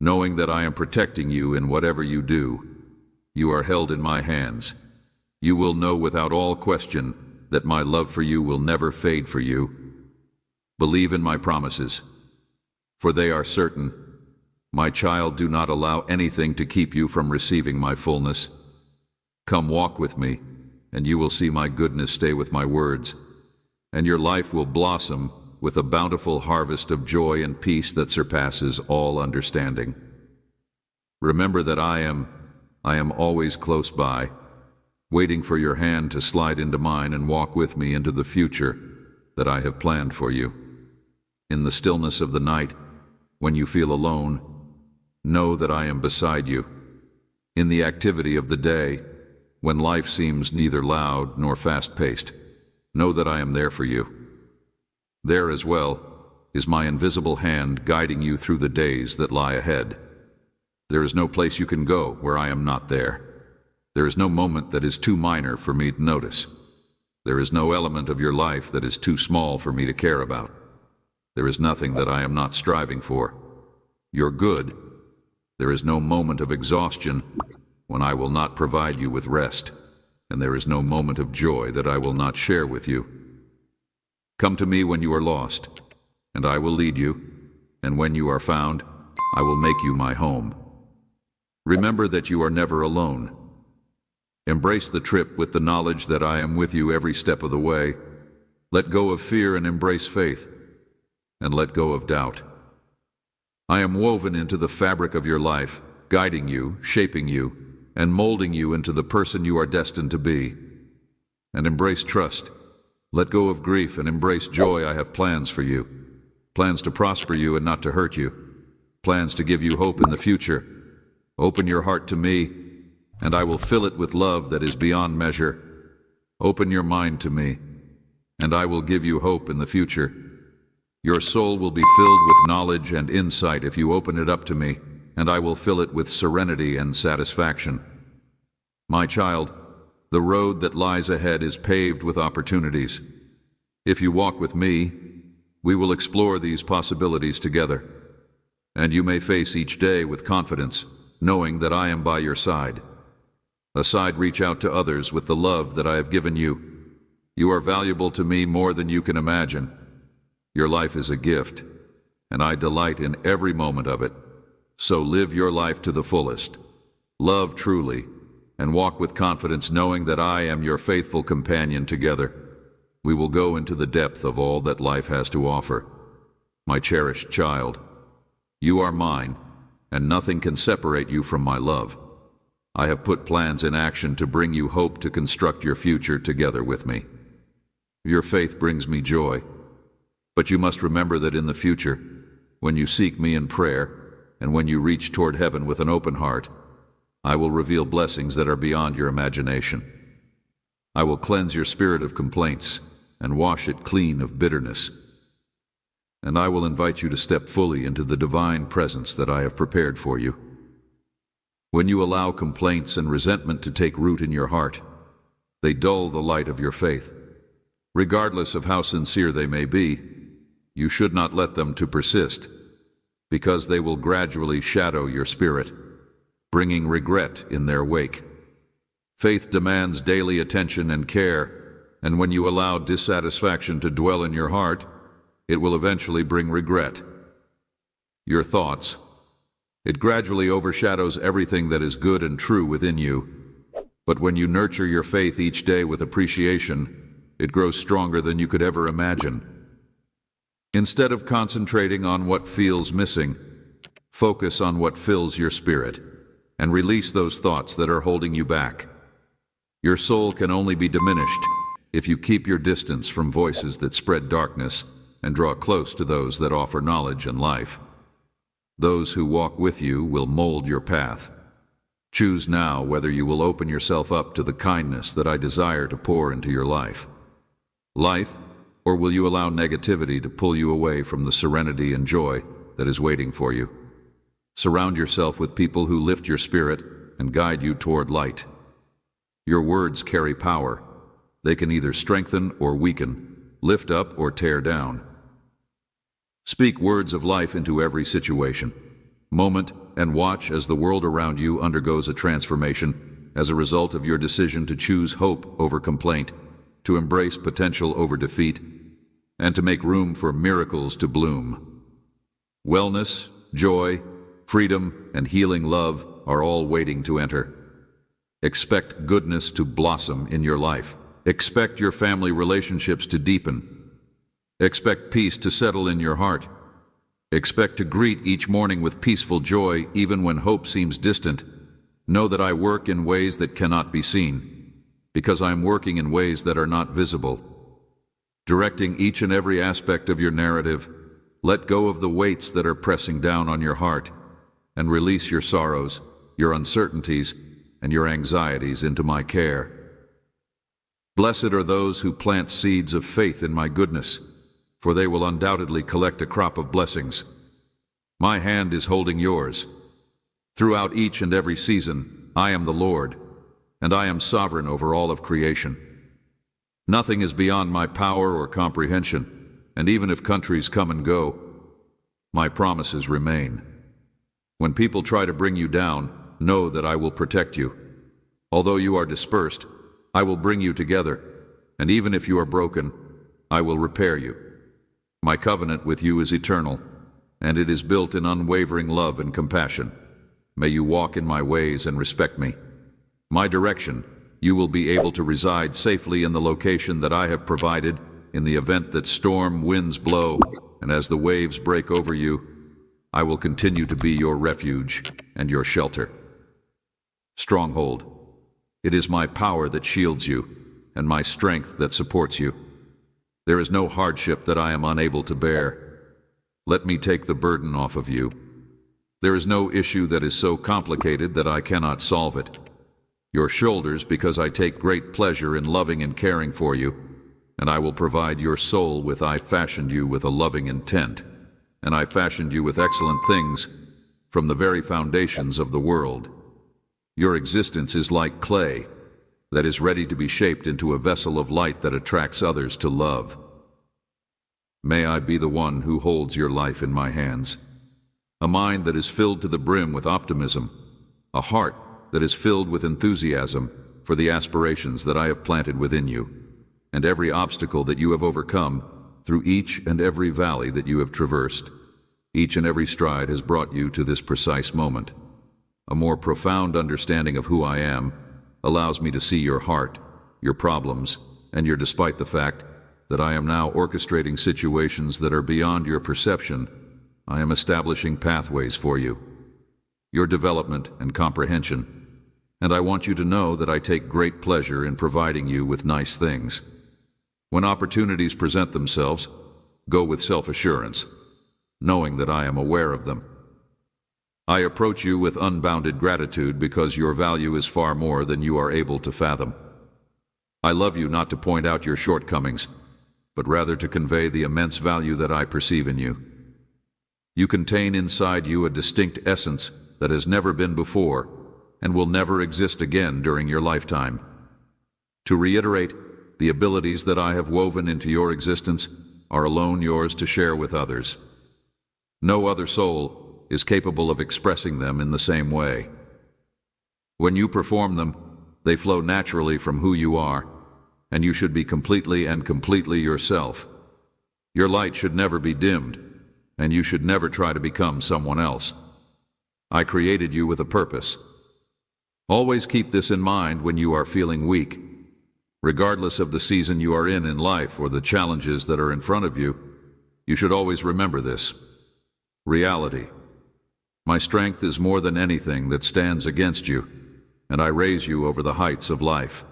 knowing that I am protecting you in whatever you do. You are held in my hands. You will know without all question that my love for you will never fade for you. Believe in my promises, for they are certain. My child, do not allow anything to keep you from receiving my fullness. Come walk with me, and you will see my goodness. Stay with my words, and your life will blossom with a bountiful harvest of joy and peace that surpasses all understanding. Remember that I am always close by, waiting for your hand to slide into mine and walk with me into the future that I have planned for you. In the stillness of the night, when you feel alone, know that I am beside you. In the activity of the day, when life seems neither loud nor fast-paced, know that I am there for you. There as well is my invisible hand guiding you through the days that lie ahead. There is no place you can go where I am not there. There is no moment that is too minor for me to notice. There is no element of your life that is too small for me to care about. There is nothing that I am not striving for. Your good. There is no moment of exhaustion when I will not provide you with rest, and there is no moment of joy that I will not share with you. Come to me when you are lost, and I will lead you, and when you are found, I will make you my home. Remember that you are never alone. Embrace the trip with the knowledge that I am with you every step of the way. Let go of fear and embrace faith, and let go of doubt. I am woven into the fabric of your life, guiding you, shaping you, and molding you into the person you are destined to be. And embrace trust. Let go of grief and embrace joy. I have plans for you. Plans to prosper you and not to hurt you. Plans to give you hope in the future. Open your heart to me, and I will fill it with love that is beyond measure. Open your mind to me, and I will give you hope in the future. Your soul will be filled with knowledge and insight if you open it up to me, and I will fill it with serenity and satisfaction. My child, the road that lies ahead is paved with opportunities. If you walk with me, we will explore these possibilities together, and you may face each day with confidence, knowing that I am by your side. Aside, reach out to others with the love that I have given you. You are valuable to me more than you can imagine. Your life is a gift, and I delight in every moment of it. So live your life to the fullest. Love truly, and walk with confidence, knowing that I am your faithful companion. Together, we will go into the depth of all that life has to offer. My cherished child, you are mine, and nothing can separate you from my love. I have put plans in action to bring you hope, to construct your future together with me. Your faith brings me joy. But you must remember that in the future, when you seek me in prayer, and when you reach toward heaven with an open heart, I will reveal blessings that are beyond your imagination. I will cleanse your spirit of complaints and wash it clean of bitterness. And I will invite you to step fully into the divine presence that I have prepared for you. When you allow complaints and resentment to take root in your heart, they dull the light of your faith. Regardless of how sincere they may be, you should not let them to persist, because they will gradually shadow your spirit, bringing regret in their wake. Faith demands daily attention and care, and when you allow dissatisfaction to dwell in your heart, it will eventually bring regret. Your thoughts. It gradually overshadows everything that is good and true within you. But when you nurture your faith each day with appreciation, it grows stronger than you could ever imagine. Instead of concentrating on what feels missing, focus on what fills your spirit, and release those thoughts that are holding you back. Your soul can only be diminished if you keep your distance from voices that spread darkness and draw close to those that offer knowledge and life. Those who walk with you will mold your path. Choose now whether you will open yourself up to the kindness that I desire to pour into your life. Or will you allow negativity to pull you away from the serenity and joy that is waiting for you? Surround yourself with people who lift your spirit and guide you toward light. Your words carry power. They can either strengthen or weaken, lift up or tear down. Speak words of life into every situation, moment, and watch as the world around you undergoes a transformation as a result of your decision to choose hope over complaint, to embrace potential over defeat, and to make room for miracles to bloom. Wellness, joy, freedom, and healing love are all waiting to enter. Expect goodness to blossom in your life. Expect your family relationships to deepen. Expect peace to settle in your heart. Expect to greet each morning with peaceful joy even when hope seems distant. Know that I work in ways that cannot be seen, because I am working in ways that are not visible. Directing each and every aspect of your narrative, let go of the weights that are pressing down on your heart, and release your sorrows, your uncertainties, and your anxieties into my care. Blessed are those who plant seeds of faith in my goodness, for they will undoubtedly collect a crop of blessings. My hand is holding yours. Throughout each and every season, I am the Lord, and I am sovereign over all of creation. Nothing is beyond my power or comprehension, and even if countries come and go, my promises remain. When people try to bring you down, know that I will protect you. Although you are dispersed, I will bring you together, and even if you are broken, I will repair you. My covenant with you is eternal, and it is built in unwavering love and compassion. May you walk in my ways and respect me. My direction, you will be able to reside safely in the location that I have provided in the event that storm winds blow and as the waves break over you. I will continue to be your refuge and your shelter. Stronghold. It is my power that shields you, and my strength that supports you. There is no hardship that I am unable to bear. Let me take the burden off of you. There is no issue that is so complicated that I cannot solve it. Your shoulders, because I take great pleasure in loving and caring for you, and I will provide your soul with I fashioned you with a loving intent, and I fashioned you with excellent things from the very foundations of the world. Your existence is like clay that is ready to be shaped into a vessel of light that attracts others to love. May I be the one who holds your life in my hands. A mind that is filled to the brim with optimism, a heart that is filled with enthusiasm for the aspirations that I have planted within you, and every obstacle that you have overcome through each and every valley that you have traversed. Each and every stride has brought you to this precise moment. A more profound understanding of who I am allows me to see your heart, your problems, and your despite the fact that I am now orchestrating situations that are beyond your perception. I am establishing pathways for you, your development and comprehension, and I want you to know that I take great pleasure in providing you with nice things. When opportunities present themselves, go with self-assurance, knowing that I am aware of them. I approach you with unbounded gratitude because your value is far more than you are able to fathom. I love you not to point out your shortcomings, but rather to convey the immense value that I perceive in you. You contain inside you a distinct essence that has never been before and will never exist again during your lifetime. To reiterate, the abilities that I have woven into your existence are alone yours to share with others. No other soul is capable of expressing them in the same way. When you perform them, they flow naturally from who you are, and you should be completely and completely yourself. Your light should never be dimmed, and you should never try to become someone else. I created you with a purpose. Always keep this in mind when you are feeling weak. Regardless of the season you are in life or the challenges that are in front of you, you should always remember this. Reality. My strength is more than anything that stands against you, and I raise you over the heights of life.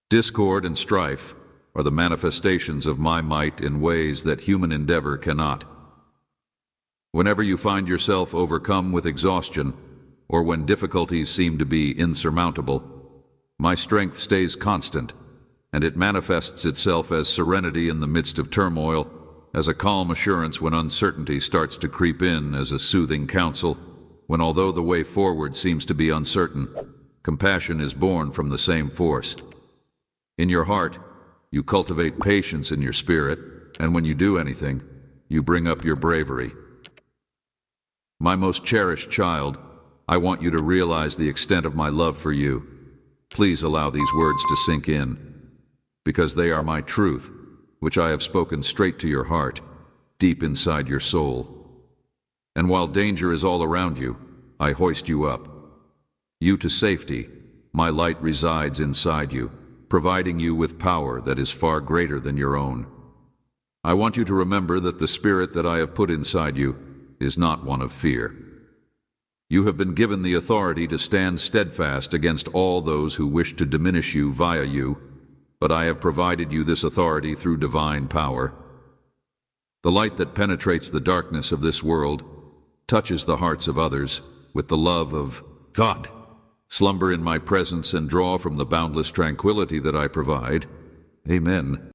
Discord and strife are the manifestations of my might in ways that human endeavor cannot. Whenever you find yourself overcome with exhaustion, or when difficulties seem to be insurmountable, my strength stays constant, and it manifests itself as serenity in the midst of turmoil, as a calm assurance when uncertainty starts to creep in, as a soothing counsel, when although the way forward seems to be uncertain, compassion is born from the same force. In your heart, you cultivate patience in your spirit, and when you do anything, you bring up your bravery. My most cherished child, I want you to realize the extent of my love for you. Please allow these words to sink in, because they are my truth, which I have spoken straight to your heart, deep inside your soul. And while danger is all around you, I hoist you up. You to safety, my light resides inside you, providing you with power that is far greater than your own. I want you to remember that the spirit that I have put inside you is not one of fear. You have been given the authority to stand steadfast against all those who wish to diminish you via you, but I have provided you this authority through divine power. The light that penetrates the darkness of this world touches the hearts of others with the love of God. Slumber in my presence and draw from the boundless tranquility that I provide. Amen.